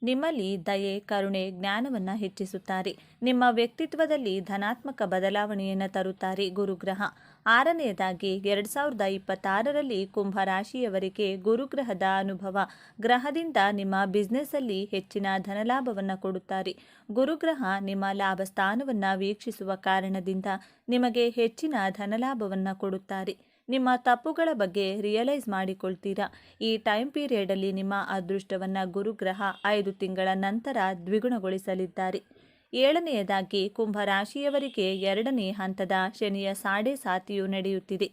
Speaker 1: ನಿಮ್ಮಲ್ಲಿ ದಯೆ, ಕರುಣೆ, ಜ್ಞಾನವನ್ನು ಹೆಚ್ಚಿಸುತ್ತಾರೆ. ನಿಮ್ಮ ವ್ಯಕ್ತಿತ್ವದಲ್ಲಿ ಧನಾತ್ಮಕ ಬದಲಾವಣೆಯನ್ನು ತರುತ್ತಾರೆ ಗುರುಗ್ರಹ. ಆರನೆಯದಾಗಿ 2026ರಲ್ಲಿ ಕುಂಭರಾಶಿಯವರಿಗೆ ಗುರುಗ್ರಹದ ಅನುಭವ ಗ್ರಹದಿಂದ ನಿಮ್ಮ ಬಿಸ್ನೆಸ್ಸಲ್ಲಿ ಹೆಚ್ಚಿನ ಧನಲಾಭವನ್ನು ಕೊಡುತ್ತಾರೆ. ಗುರುಗ್ರಹ ನಿಮ್ಮ ಲಾಭ ಸ್ಥಾನವನ್ನು ವೀಕ್ಷಿಸುವ ಕಾರಣದಿಂದ ನಿಮಗೆ ಹೆಚ್ಚಿನ ಧನಲಾಭವನ್ನು ಕೊಡುತ್ತಾರೆ. ನಿಮ್ಮ ತಪ್ಪುಗಳ ಬಗ್ಗೆ ರಿಯಲೈಸ್ ಮಾಡಿಕೊಳ್ತೀರಾ. ಈ ಟೈಮ್ ಪೀರಿಯಡಲ್ಲಿ ನಿಮ್ಮ ಅದೃಷ್ಟವನ್ನು ಗುರುಗ್ರಹ 5 ತಿಂಗಳ ನಂತರ ದ್ವಿಗುಣಗೊಳಿಸಲಿದ್ದಾರೆ. ಏಳನೆಯದಾಗಿ ಕುಂಭರಾಶಿಯವರಿಗೆ 2ನೇ ಹಂತದ ಶನಿಯ ಸಾಡೆ ಸಾತಿಯು ನಡೆಯುತ್ತಿದೆ.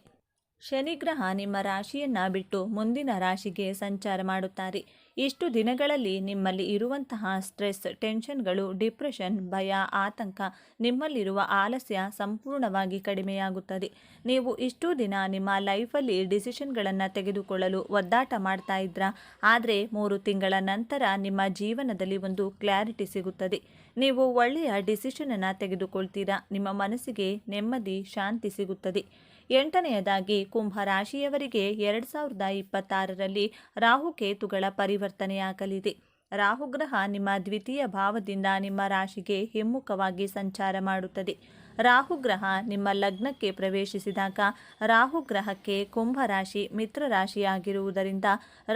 Speaker 1: ಶನಿಗ್ರಹ ನಿಮ್ಮ ರಾಶಿಯನ್ನು ಬಿಟ್ಟು ಮುಂದಿನ ರಾಶಿಗೆ ಸಂಚಾರ ಮಾಡುತ್ತಾರೆ. ಇಷ್ಟು ದಿನಗಳಲ್ಲಿ ನಿಮ್ಮಲ್ಲಿ ಇರುವಂತಹ ಸ್ಟ್ರೆಸ್, ಟೆನ್ಷನ್ಗಳು, ಡಿಪ್ರೆಷನ್, ಭಯ, ಆತಂಕ, ನಿಮ್ಮಲ್ಲಿರುವ ಆಲಸ್ಯ ಸಂಪೂರ್ಣವಾಗಿ ಕಡಿಮೆಯಾಗುತ್ತದೆ. ನೀವು ಇಷ್ಟೂ ದಿನ ನಿಮ್ಮ ಲೈಫಲ್ಲಿ ಡಿಸಿಷನ್ಗಳನ್ನು ತೆಗೆದುಕೊಳ್ಳಲು ಒದ್ದಾಟ ಮಾಡ್ತಾ ಇದ್ರಾ, ಆದರೆ 3 ತಿಂಗಳ ನಂತರ ನಿಮ್ಮ ಜೀವನದಲ್ಲಿ ಒಂದು ಕ್ಲಾರಿಟಿ ಸಿಗುತ್ತದೆ. ನೀವು ಒಳ್ಳೆಯ ಡಿಸಿಷನನ್ನು ತೆಗೆದುಕೊಳ್ತೀರಾ. ನಿಮ್ಮ ಮನಸ್ಸಿಗೆ ನೆಮ್ಮದಿ, ಶಾಂತಿ ಸಿಗುತ್ತದೆ. 8ನೆಯದಾಗಿ ಕುಂಭರಾಶಿಯವರಿಗೆ 2026ರಲ್ಲಿ ರಾಹುಕೇತುಗಳ ಪರಿವರ್ತನೆಯಾಗಲಿದೆ. ರಾಹುಗ್ರಹ ನಿಮ್ಮ ದ್ವಿತೀಯ ಭಾವದಿಂದ ನಿಮ್ಮ ರಾಶಿಗೆ ಹಿಮ್ಮುಖವಾಗಿ ಸಂಚಾರ ಮಾಡುತ್ತದೆ. ರಾಹುಗ್ರಹ ನಿಮ್ಮ ಲಗ್ನಕ್ಕೆ ಪ್ರವೇಶಿಸಿದಾಗ ರಾಹುಗ್ರಹಕ್ಕೆ ಕುಂಭರಾಶಿ ಮಿತ್ರರಾಶಿಯಾಗಿರುವುದರಿಂದ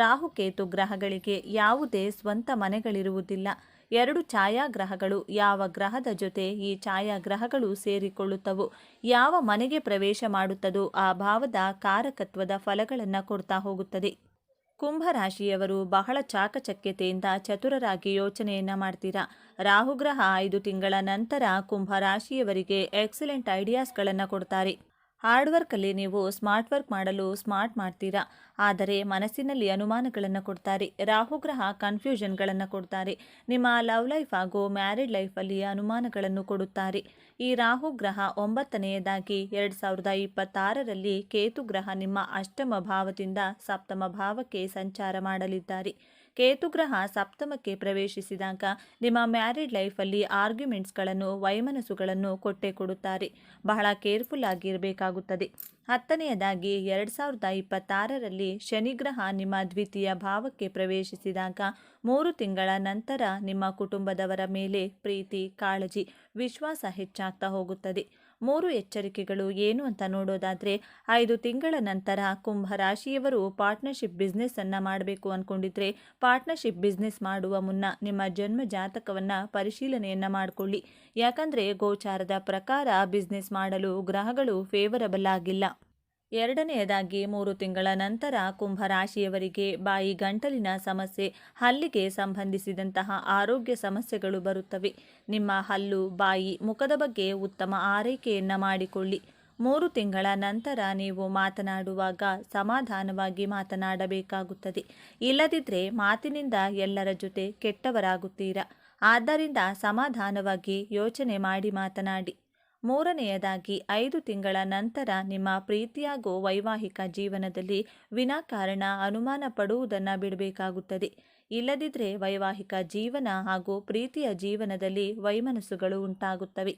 Speaker 1: ರಾಹುಕೇತು ಗ್ರಹಗಳಿಗೆ ಯಾವುದೇ ಸ್ವಂತ ಮನೆಗಳಿರುವುದಿಲ್ಲ. 2 ಛಾಯಾಗ್ರಹಗಳು ಯಾವ ಗ್ರಹದ ಜೊತೆ ಈ ಛಾಯಾಗ್ರಹಗಳು ಸೇರಿಕೊಳ್ಳುತ್ತವೋ, ಯಾವ ಮನೆಗೆ ಪ್ರವೇಶ ಮಾಡುತ್ತದೋ ಆ ಭಾವದ ಕಾರಕತ್ವದ ಫಲಗಳನ್ನು ಕೊಡ್ತಾ ಹೋಗುತ್ತದೆ. ಕುಂಭರಾಶಿಯವರು ಬಹಳ ಚಾಕಚಕ್ಯತೆಯಿಂದ ಚತುರರಾಗಿ ಯೋಚನೆಯನ್ನು ಮಾಡ್ತೀರಾ. ರಾಹುಗ್ರಹ 5 ತಿಂಗಳ ನಂತರ ಕುಂಭರಾಶಿಯವರಿಗೆ ಎಕ್ಸಲೆಂಟ್ ಐಡಿಯಾಸ್ಗಳನ್ನು ಕೊಡ್ತಾರೆ. ಹಾರ್ಡ್ ವರ್ಕಲ್ಲಿ ನೀವು ಸ್ಮಾರ್ಟ್ ವರ್ಕ್ ಮಾಡಲು ಸ್ಮಾರ್ಟ್ ಮಾಡ್ತೀರಾ, ಆದರೆ ಮನಸ್ಸಿನಲ್ಲಿ ಅನುಮಾನಗಳನ್ನು ಕೊಡ್ತಾರೆ. ರಾಹುಗ್ರಹ ಕನ್ಫ್ಯೂಷನ್ಗಳನ್ನು ಕೊಡ್ತಾರೆ. ನಿಮ್ಮ ಲವ್ ಲೈಫ್ ಹಾಗೂ ಮ್ಯಾರಿಡ್ ಲೈಫಲ್ಲಿ ಅನುಮಾನಗಳನ್ನು ಕೊಡುತ್ತಾರೆ. ಈ ರಾಹುಗ್ರಹ 9ನೆಯದಾಗಿ 2026ರಲ್ಲಿ ಕೇತುಗ್ರಹ ನಿಮ್ಮ ಅಷ್ಟಮ ಭಾವದಿಂದ ಸಪ್ತಮ ಭಾವಕ್ಕೆ ಸಂಚಾರ ಮಾಡಲಿದ್ದಾರೆ. ಕೇತುಗ್ರಹ ಸಪ್ತಮಕ್ಕೆ ಪ್ರವೇಶಿಸಿದಾಗ ನಿಮ್ಮ ಮ್ಯಾರಿಡ್ ಲೈಫಲ್ಲಿ ಆರ್ಗ್ಯುಮೆಂಟ್ಸ್ಗಳನ್ನು, ವೈಮನಸ್ಸುಗಳನ್ನು ಕೊಟ್ಟೇ ಕೊಡುತ್ತಾರೆ. ಬಹಳ ಕೇರ್ಫುಲ್ ಆಗಿರಬೇಕಾಗುತ್ತದೆ. 10ನೆಯದಾಗಿ 2026ರಲ್ಲಿ ಶನಿಗ್ರಹ ನಿಮ್ಮ ದ್ವಿತೀಯ ಭಾವಕ್ಕೆ ಪ್ರವೇಶಿಸಿದಾಗ 3 ತಿಂಗಳ ನಂತರ ನಿಮ್ಮ ಕುಟುಂಬದವರ ಮೇಲೆ ಪ್ರೀತಿ, ಕಾಳಜಿ, ವಿಶ್ವಾಸ ಹೆಚ್ಚಾಗ್ತಾ ಹೋಗುತ್ತದೆ. 3 ಎಚ್ಚರಿಕೆಗಳು ಏನು ಅಂತ ನೋಡೋದಾದರೆ, 5 ತಿಂಗಳ ನಂತರ ಕುಂಭರಾಶಿಯವರು ಪಾರ್ಟ್ನರ್ಶಿಪ್ ಬಿಸ್ನೆಸ್ಸನ್ನು ಮಾಡಬೇಕು ಅಂದ್ಕೊಂಡಿದ್ರೆ ಪಾರ್ಟ್ನರ್ಶಿಪ್ ಬಿಸ್ನೆಸ್ ಮಾಡುವ ಮುನ್ನ ನಿಮ್ಮ ಜನ್ಮ ಜಾತಕವನ್ನು ಪರಿಶೀಲನೆಯನ್ನು ಮಾಡಿಕೊಳ್ಳಿ. ಯಾಕಂದರೆ ಗೋಚಾರದ ಪ್ರಕಾರ ಬಿಸ್ನೆಸ್ ಮಾಡಲು ಗ್ರಹಗಳು ಫೇವರಬಲ್ ಆಗಿಲ್ಲ. 2ನೆಯದಾಗಿ 3 ತಿಂಗಳ ನಂತರ ಕುಂಭರಾಶಿಯವರಿಗೆ ಬಾಯಿ ಗಂಟಲಿನ ಸಮಸ್ಯೆ, ಹಲ್ಲಿಗೆ ಸಂಬಂಧಿಸಿದಂತಹ ಆರೋಗ್ಯ ಸಮಸ್ಯೆಗಳು ಬರುತ್ತವೆ. ನಿಮ್ಮ ಹಲ್ಲು, ಬಾಯಿ, ಮುಖದ ಬಗ್ಗೆ ಉತ್ತಮ ಆರೈಕೆಯನ್ನು ಮಾಡಿಕೊಳ್ಳಿ. 3 ತಿಂಗಳ ನಂತರ ನೀವು ಮಾತನಾಡುವಾಗ ಸಮಾಧಾನವಾಗಿ ಮಾತನಾಡಬೇಕಾಗುತ್ತದೆ. ಇಲ್ಲದಿದ್ದರೆ ಮಾತಿನಿಂದ ಎಲ್ಲರ ಜೊತೆ ಕೆಟ್ಟವರಾಗುತ್ತೀರಾ. ಆದ್ದರಿಂದ ಸಮಾಧಾನವಾಗಿ ಯೋಚನೆ ಮಾಡಿ ಮಾತನಾಡಿ. 3ನೆಯದಾಗಿ 5 ತಿಂಗಳ ನಂತರ ನಿಮ್ಮ ಪ್ರೀತಿ ಹಾಗೂ ವೈವಾಹಿಕ ಜೀವನದಲ್ಲಿ ವಿನಾಕಾರಣ ಅನುಮಾನ ಪಡುವುದನ್ನು ಬಿಡಬೇಕಾಗುತ್ತದೆ. ಇಲ್ಲದಿದ್ದರೆ ವೈವಾಹಿಕ ಜೀವನ ಹಾಗೂ ಪ್ರೀತಿಯ ಜೀವನದಲ್ಲಿ ವೈಮನಸ್ಸುಗಳು ಉಂಟಾಗುತ್ತವೆ.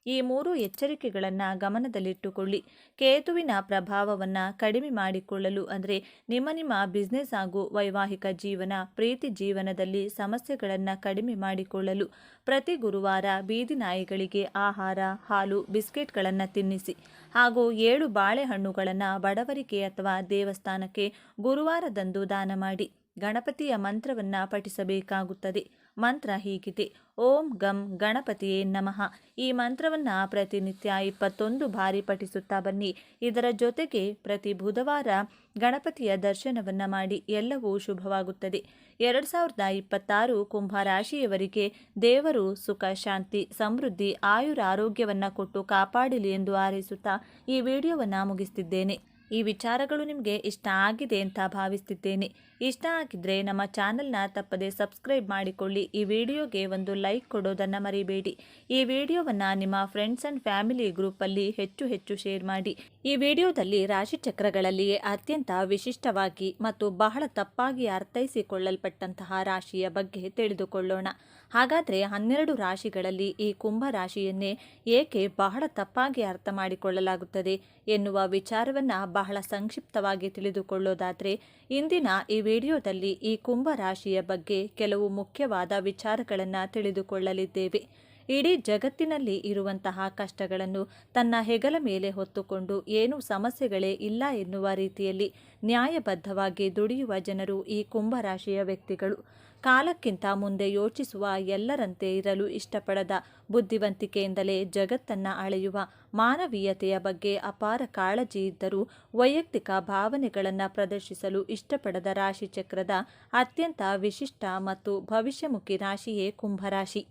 Speaker 1: ಈ 3 ಎಚ್ಚರಿಕೆಗಳನ್ನು ಗಮನದಲ್ಲಿಟ್ಟುಕೊಳ್ಳಿ. ಕೇತುವಿನ ಪ್ರಭಾವವನ್ನು ಕಡಿಮೆ ಮಾಡಿಕೊಳ್ಳಲು ಅಂದರೆ ನಿಮ್ಮ ಬಿಸ್ನೆಸ್ ಹಾಗೂ ವೈವಾಹಿಕ ಜೀವನ, ಪ್ರೀತಿ ಜೀವನದಲ್ಲಿ ಸಮಸ್ಯೆಗಳನ್ನು ಕಡಿಮೆ ಮಾಡಿಕೊಳ್ಳಲು ಪ್ರತಿ ಗುರುವಾರ ಬೀದಿ ನಾಯಿಗಳಿಗೆ ಆಹಾರ, ಹಾಲು, ಬಿಸ್ಕೆಟ್ಗಳನ್ನು ತಿನ್ನಿಸಿ ಹಾಗೂ 7 ಬಾಳೆಹಣ್ಣುಗಳನ್ನು ಬಡವರಿಗೆ ಅಥವಾ ದೇವಸ್ಥಾನಕ್ಕೆ ಗುರುವಾರದಂದು ದಾನ ಮಾಡಿ. ಗಣಪತಿಯ ಮಂತ್ರವನ್ನು ಪಠಿಸಬೇಕಾಗುತ್ತದೆ. ಮಂತ್ರ ಹೀಗಿದೆ: ಓಂ ಗಂ ಗಣಪತಿಯೇ ನಮಃ. ಈ ಮಂತ್ರವನ್ನು ಪ್ರತಿನಿತ್ಯ 21 ಬಾರಿ ಪಠಿಸುತ್ತಾ ಬನ್ನಿ. ಇದರ ಜೊತೆಗೆ ಪ್ರತಿ ಬುಧವಾರ ಗಣಪತಿಯ ದರ್ಶನವನ್ನು ಮಾಡಿ. ಎಲ್ಲವೂ ಶುಭವಾಗುತ್ತದೆ. 2026 ಕುಂಭ ರಾಶಿಯವರಿಗೆ ದೇವರು ಸುಖ, ಶಾಂತಿ, ಸಮೃದ್ಧಿ, ಆಯುರಾರೋಗ್ಯವನ್ನು ಕೊಟ್ಟು ಕಾಪಾಡಲಿ ಎಂದು ಹಾರೈಸುತ್ತಾ ಈ ವಿಡಿಯೋವನ್ನು ಮುಗಿಸ್ತಿದ್ದೇನೆ. ಈ ವಿಚಾರಗಳು ನಿಮಗೆ ಇಷ್ಟ ಆಗಿದೆ ಅಂತ ಭಾವಿಸ್ತಿದ್ದೇನೆ. ಇಷ್ಟ ಆಗಿದ್ರೆ ನಮ್ಮ ಚಾನಲ್ನ ತಪ್ಪದೆ ಸಬ್ಸ್ಕ್ರೈಬ್ ಮಾಡಿಕೊಳ್ಳಿ. ಈ ವಿಡಿಯೋಗೆ ಒಂದು ಲೈಕ್ ಕೊಡೋದನ್ನು ಮರಿಬೇಡಿ. ಈ ವಿಡಿಯೋವನ್ನು ನಿಮ್ಮ ಫ್ರೆಂಡ್ಸ್ ಆ್ಯಂಡ್ ಫ್ಯಾಮಿಲಿ ಗ್ರೂಪಲ್ಲಿ ಹೆಚ್ಚು ಶೇರ್ ಮಾಡಿ. ಈ ವಿಡಿಯೋದಲ್ಲಿ ರಾಶಿಚಕ್ರಗಳಲ್ಲಿಯೇ ಅತ್ಯಂತ ವಿಶಿಷ್ಟವಾಗಿ ಮತ್ತು ಬಹಳ ತಪ್ಪಾಗಿ ಅರ್ಥೈಸಿಕೊಳ್ಳಲ್ಪಟ್ಟಂತಹ ರಾಶಿಯ ಬಗ್ಗೆ ತಿಳಿದುಕೊಳ್ಳೋಣ. ಹಾಗಾದರೆ 12 ರಾಶಿಗಳಲ್ಲಿ ಈ ಕುಂಭ ರಾಶಿಯನ್ನೇ ಏಕೆ ಬಹಳ ತಪ್ಪಾಗಿ ಅರ್ಥ ಮಾಡಿಕೊಳ್ಳಲಾಗುತ್ತದೆ ಎನ್ನುವ ವಿಚಾರವನ್ನು ಬಹಳ ಸಂಕ್ಷಿಪ್ತವಾಗಿ ತಿಳಿದುಕೊಳ್ಳೋದಾದರೆ, ಇಂದಿನ ಈ ವಿಡಿಯೋದಲ್ಲಿ ಈ ಕುಂಭ ರಾಶಿಯ ಬಗ್ಗೆ ಕೆಲವು ಮುಖ್ಯವಾದ ವಿಚಾರಗಳನ್ನು ತಿಳಿದುಕೊಳ್ಳಲಿದ್ದೇವೆ. ಇಡೀ ಜಗತ್ತಿನಲ್ಲಿ ಇರುವಂತಹ ಕಷ್ಟಗಳನ್ನು ತನ್ನ ಹೆಗಲ ಮೇಲೆ ಹೊತ್ತುಕೊಂಡು ಏನೂ ಸಮಸ್ಯೆಗಳೇ ಇಲ್ಲ ಎನ್ನುವ ರೀತಿಯಲ್ಲಿ ನ್ಯಾಯಬದ್ಧವಾಗಿ ದುಡಿಯುವ ಜನರು ಈ ಕುಂಭ ರಾಶಿಯ ವ್ಯಕ್ತಿಗಳು. ಕಾಲಕ್ಕಿಂತ ಮುಂದೆ ಯೋಚಿಸುವ, ಎಲ್ಲರಂತೆ ಇರಲು ಇಷ್ಟಪಡದ, ಬುದ್ಧಿವಂತಿಕೆಯಿಂದಲೇ ಜಗತ್ತನ್ನು ಅಳೆಯುವ, ಮಾನವೀಯತೆಯ ಬಗ್ಗೆ ಅಪಾರ ಕಾಳಜಿ ಇದ್ದರೂ ವೈಯಕ್ತಿಕ ಭಾವನೆಗಳನ್ನು ಪ್ರದರ್ಶಿಸಲು ಇಷ್ಟಪಡದ ರಾಶಿಚಕ್ರದ ಅತ್ಯಂತ ವಿಶಿಷ್ಟ ಮತ್ತು ಭವಿಷ್ಯಮುಖಿ ರಾಶಿಯೇ ಕುಂಭರಾಶಿ.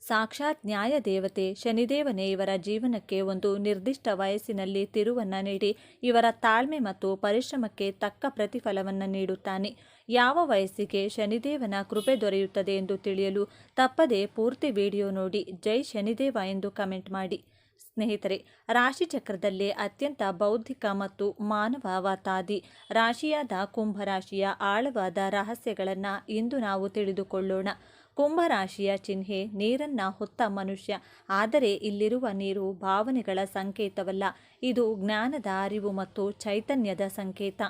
Speaker 1: ಸಾಕ್ಷಾತ್ ನ್ಯಾಯ ದೇವತೆ ಶನಿದೇವನೇ ಇವರ ಜೀವನಕ್ಕೆ ಒಂದು ನಿರ್ದಿಷ್ಟ ವಯಸ್ಸಿನಲ್ಲಿ ತಿರುವನ್ನು ನೀಡಿ ಇವರ ತಾಳ್ಮೆ ಮತ್ತು ಪರಿಶ್ರಮಕ್ಕೆ ತಕ್ಕ ಪ್ರತಿಫಲವನ್ನು ನೀಡುತ್ತಾನೆ. ಯಾವ ವಯಸ್ಸಿಗೆ ಶನಿದೇವನ ಕೃಪೆ ದೊರೆಯುತ್ತದೆ ಎಂದು ತಿಳಿಯಲು ತಪ್ಪದೇ ಪೂರ್ತಿ ವಿಡಿಯೋ ನೋಡಿ. ಜೈ ಶನಿದೇವ ಎಂದು ಕಮೆಂಟ್ ಮಾಡಿ. ಸ್ನೇಹಿತರೆ, ರಾಶಿಚಕ್ರದಲ್ಲೇ ಅತ್ಯಂತ ಬೌದ್ಧಿಕ ಮತ್ತು ಮಾನವತಾವಾದಿ ರಾಶಿಯಾದ ಕುಂಭರಾಶಿಯ ಆಳವಾದ ರಹಸ್ಯಗಳನ್ನು ಇಂದು ನಾವು ತಿಳಿದುಕೊಳ್ಳೋಣ. ಕುಂಭರಾಶಿಯ ಚಿಹ್ನೆ ನೀರನ್ನ ಹೊತ್ತ ಮನುಷ್ಯ. ಆದರೆ ಇಲ್ಲಿರುವ ನೀರು ಭಾವನೆಗಳ ಸಂಕೇತವಲ್ಲ, ಇದು ಜ್ಞಾನದ ಅರಿವು ಮತ್ತು ಚೈತನ್ಯದ ಸಂಕೇತ.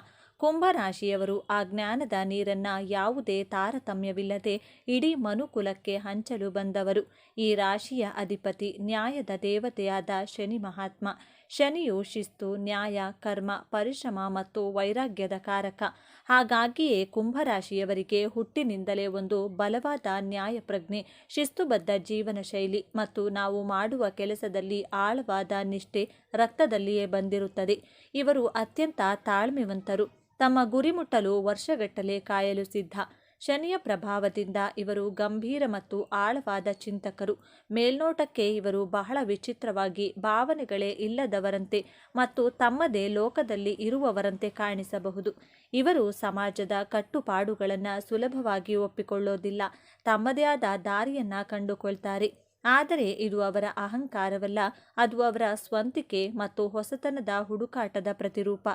Speaker 1: ಕುಂಭರಾಶಿಯವರು ಆ ಜ್ಞಾನದ ನೀರನ್ನು ಯಾವುದೇ ತಾರತಮ್ಯವಿಲ್ಲದೆ ಇಡೀ ಮನುಕುಲಕ್ಕೆ ಹಂಚಲು ಬಂದವರು. ಈ ರಾಶಿಯ ಅಧಿಪತಿ ನ್ಯಾಯದ ದೇವತೆಯಾದ ಶನಿ ಮಹಾತ್ಮ. ಶನಿಯು ಶಿಸ್ತು, ನ್ಯಾಯ, ಕರ್ಮ, ಪರಿಶ್ರಮ ಮತ್ತು ವೈರಾಗ್ಯದ ಕಾರಕ. ಹಾಗಾಗಿಯೇ ಕುಂಭರಾಶಿಯವರಿಗೆ ಹುಟ್ಟಿನಿಂದಲೇ ಒಂದು ಬಲವಾದ ನ್ಯಾಯ ಪ್ರಜ್ಞೆ, ಶಿಸ್ತುಬದ್ಧ ಜೀವನ ಶೈಲಿ ಮತ್ತು ನಾವು ಮಾಡುವ ಕೆಲಸದಲ್ಲಿ ಆಳವಾದ ನಿಷ್ಠೆ ರಕ್ತದಲ್ಲಿಯೇ ಬಂದಿರುತ್ತದೆ. ಇವರು ಅತ್ಯಂತ ತಾಳ್ಮೆವಂತರು. ತಮ್ಮ ಗುರಿ ಮುಟ್ಟಲು ವರ್ಷಗಟ್ಟಲೆ ಕಾಯಲು ಸಿದ್ಧ. ಶನಿಯ ಪ್ರಭಾವದಿಂದ ಇವರು ಗಂಭೀರ ಮತ್ತು ಆಳವಾದ ಚಿಂತಕರು. ಮೇಲ್ನೋಟಕ್ಕೆ ಇವರು ಬಹಳ ವಿಚಿತ್ರವಾಗಿ, ಭಾವನೆಗಳೇ ಇಲ್ಲದವರಂತೆ ಮತ್ತು ತಮ್ಮದೇ ಲೋಕದಲ್ಲಿ ಇರುವವರಂತೆ ಕಾಣಿಸಬಹುದು. ಇವರು ಸಮಾಜದ ಕಟ್ಟುಪಾಡುಗಳನ್ನು ಸುಲಭವಾಗಿ ಒಪ್ಪಿಕೊಳ್ಳೋದಿಲ್ಲ. ತಮ್ಮದೇ ಆದ ದಾರಿಯನ್ನು ಕಂಡುಕೊಳ್ತಾರೆ. ಆದರೆ ಇದು ಅವರ ಅಹಂಕಾರವಲ್ಲ, ಅದು ಅವರ ಸ್ವಂತಿಕೆ ಮತ್ತು ಹೊಸತನದ ಹುಡುಕಾಟದ ಪ್ರತಿರೂಪ.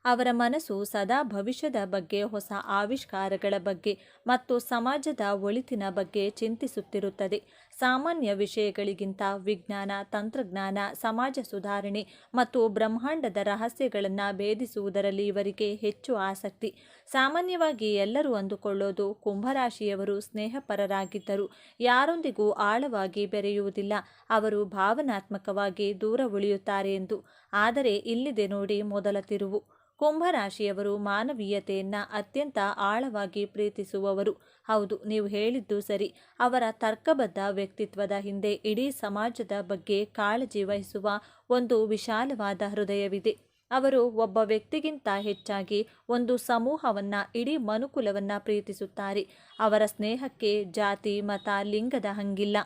Speaker 1: ಅವರ ಮನಸ್ಸು ಸದಾ ಭವಿಷ್ಯದ ಬಗ್ಗೆ, ಹೊಸ ಆವಿಷ್ಕಾರಗಳ ಬಗ್ಗೆ ಮತ್ತು ಸಮಾಜದ ಒಳಿತಿನ ಬಗ್ಗೆ ಚಿಂತಿಸುತ್ತಿರುತ್ತದೆ. ಸಾಮಾನ್ಯ ವಿಷಯಗಳಿಗಿಂತ ವಿಜ್ಞಾನ, ತಂತ್ರಜ್ಞಾನ, ಸಮಾಜ ಸುಧಾರಣೆ ಮತ್ತು ಬ್ರಹ್ಮಾಂಡದ ರಹಸ್ಯಗಳನ್ನು ಭೇದಿಸುವುದರಲ್ಲಿ ಇವರಿಗೆ ಹೆಚ್ಚು ಆಸಕ್ತಿ. ಸಾಮಾನ್ಯವಾಗಿ ಎಲ್ಲರೂ ಅಂದುಕೊಳ್ಳೋದು ಕುಂಭರಾಶಿಯವರು ಸ್ನೇಹಪರರಾಗಿದ್ದರು, ಯಾರೊಂದಿಗೂ ಆಳವಾಗಿ ಬೆರೆಯುವುದಿಲ್ಲ, ಅವರು ಭಾವನಾತ್ಮಕವಾಗಿ ದೂರ ಉಳಿಯುತ್ತಾರೆ ಎಂದು. ಆದರೆ ಇಲ್ಲಿದೆ ನೋಡಿ ಮೊದಲ ತಿರುವು. ಕುಂಭರಾಶಿಯವರು ಮಾನವೀಯತೆಯನ್ನು ಅತ್ಯಂತ ಆಳವಾಗಿ ಪ್ರೀತಿಸುವವರು. ಹೌದು, ನೀವು ಹೇಳಿದ್ದು ಸರಿ. ಅವರ ತರ್ಕಬದ್ಧ ವ್ಯಕ್ತಿತ್ವದ ಹಿಂದೆ ಇಡೀ ಸಮಾಜದ ಬಗ್ಗೆ ಕಾಳಜಿ ವಹಿಸುವ ಒಂದು ವಿಶಾಲವಾದ ಹೃದಯವಿದೆ. ಅವರು ಒಬ್ಬ ವ್ಯಕ್ತಿಗಿಂತ ಹೆಚ್ಚಾಗಿ ಒಂದು ಸಮೂಹವನ್ನು, ಇಡೀ ಮನುಕುಲವನ್ನು ಪ್ರೀತಿಸುತ್ತಾರೆ. ಅವರ ಸ್ನೇಹಕ್ಕೆ ಜಾತಿ, ಮತ, ಲಿಂಗದ ಹಂಗಿಲ್ಲ.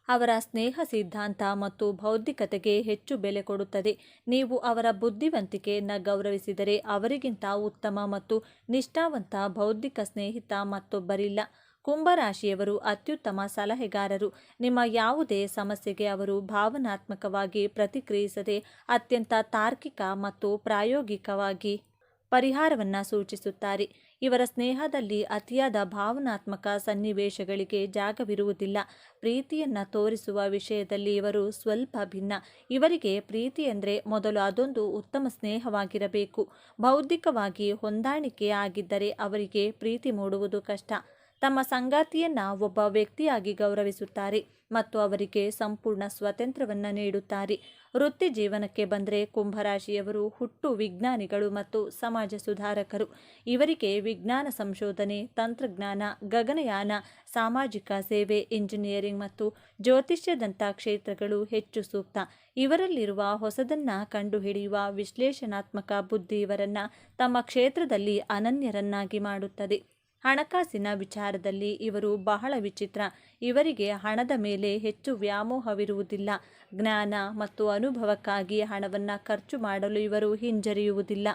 Speaker 1: ಅವರ ಸ್ನೇಹ ಸಿದ್ಧಾಂತ ಮತ್ತು ಬೌದ್ಧಿಕತೆಗೆ ಹೆಚ್ಚು ಬೆಲೆ ಕೊಡುತ್ತದೆ. ನೀವು ಅವರ ಬುದ್ಧಿವಂತಿಕೆಯನ್ನು ಗೌರವಿಸಿದರೆ ಅವರಿಗಿಂತ ಉತ್ತಮ ಮತ್ತು ನಿಷ್ಠಾವಂತ ಬೌದ್ಧಿಕ ಸ್ನೇಹಿತ ಮತ್ತೊಬ್ಬರಿಲ್ಲ. ಕುಂಭರಾಶಿಯವರು ಅತ್ಯುತ್ತಮ ಸಲಹೆಗಾರರು. ನಿಮ್ಮ ಯಾವುದೇ ಸಮಸ್ಯೆಗೆ ಅವರು ಭಾವನಾತ್ಮಕವಾಗಿ ಪ್ರತಿಕ್ರಿಯಿಸದೆ ಅತ್ಯಂತ ತಾರ್ಕಿಕ ಮತ್ತು ಪ್ರಾಯೋಗಿಕವಾಗಿ ಪರಿಹಾರವನ್ನು ಸೂಚಿಸುತ್ತಾರೆ. ಇವರ ಸ್ನೇಹದಲ್ಲಿ ಅತಿಯಾದ ಭಾವನಾತ್ಮಕ ಸನ್ನಿವೇಶಗಳಿಗೆ ಜಾಗವಿರುವುದಿಲ್ಲ. ಪ್ರೀತಿಯನ್ನು ತೋರಿಸುವ ವಿಷಯದಲ್ಲಿ ಇವರು ಸ್ವಲ್ಪ ಭಿನ್ನ. ಇವರಿಗೆ ಪ್ರೀತಿ ಎಂದರೆ ಮೊದಲು ಅದೊಂದು ಉತ್ತಮ ಸ್ನೇಹವಾಗಿರಬೇಕು. ಬೌದ್ಧಿಕವಾಗಿ ಹೊಂದಾಣಿಕೆ ಆಗಿದ್ದರೆ ಅವರಿಗೆ ಪ್ರೀತಿ ಮೂಡುವುದು ಕಷ್ಟ. ತಮ್ಮ ಸಂಗಾತಿಯನ್ನ ಒಬ್ಬ ವ್ಯಕ್ತಿಯಾಗಿ ಗೌರವಿಸುತ್ತಾರೆ ಮತ್ತು ಅವರಿಗೆ ಸಂಪೂರ್ಣ ಸ್ವಾತಂತ್ರ್ಯವನ್ನು ನೀಡುತ್ತಾರೆ. ವೃತ್ತಿ ಜೀವನಕ್ಕೆ ಬಂದರೆ ಕುಂಭರಾಶಿಯವರು ಹುಟ್ಟು ವಿಜ್ಞಾನಿಗಳು ಮತ್ತು ಸಮಾಜ ಸುಧಾರಕರು. ಇವರಿಗೆ ವಿಜ್ಞಾನ ಸಂಶೋಧನೆ, ತಂತ್ರಜ್ಞಾನ, ಗಗನಯಾನ, ಸಾಮಾಜಿಕ ಸೇವೆ, ಇಂಜಿನಿಯರಿಂಗ್ ಮತ್ತು ಜ್ಯೋತಿಷ್ಯದಂಥ ಕ್ಷೇತ್ರಗಳು ಹೆಚ್ಚು ಸೂಕ್ತ. ಇವರಲ್ಲಿರುವ ಹೊಸದನ್ನ ಕಂಡುಹಿಡಿಯುವ ವಿಶ್ಲೇಷಣಾತ್ಮಕ ಬುದ್ಧಿ ಇವರನ್ನ ತಮ್ಮ ಕ್ಷೇತ್ರದಲ್ಲಿ ಅನನ್ಯರನ್ನಾಗಿ ಮಾಡುತ್ತದೆ. ಹಣಕಾಸಿನ ವಿಚಾರದಲ್ಲಿ ಇವರು ಬಹಳ ವಿಚಿತ್ರ. ಇವರಿಗೆ ಹಣದ ಮೇಲೆ ಹೆಚ್ಚು ವ್ಯಾಮೋಹವಿರುವುದಿಲ್ಲ. ಜ್ಞಾನ ಮತ್ತು ಅನುಭವಕ್ಕಾಗಿ ಹಣವನ್ನು ಖರ್ಚು ಮಾಡಲು ಇವರು ಹಿಂಜರಿಯುವುದಿಲ್ಲ.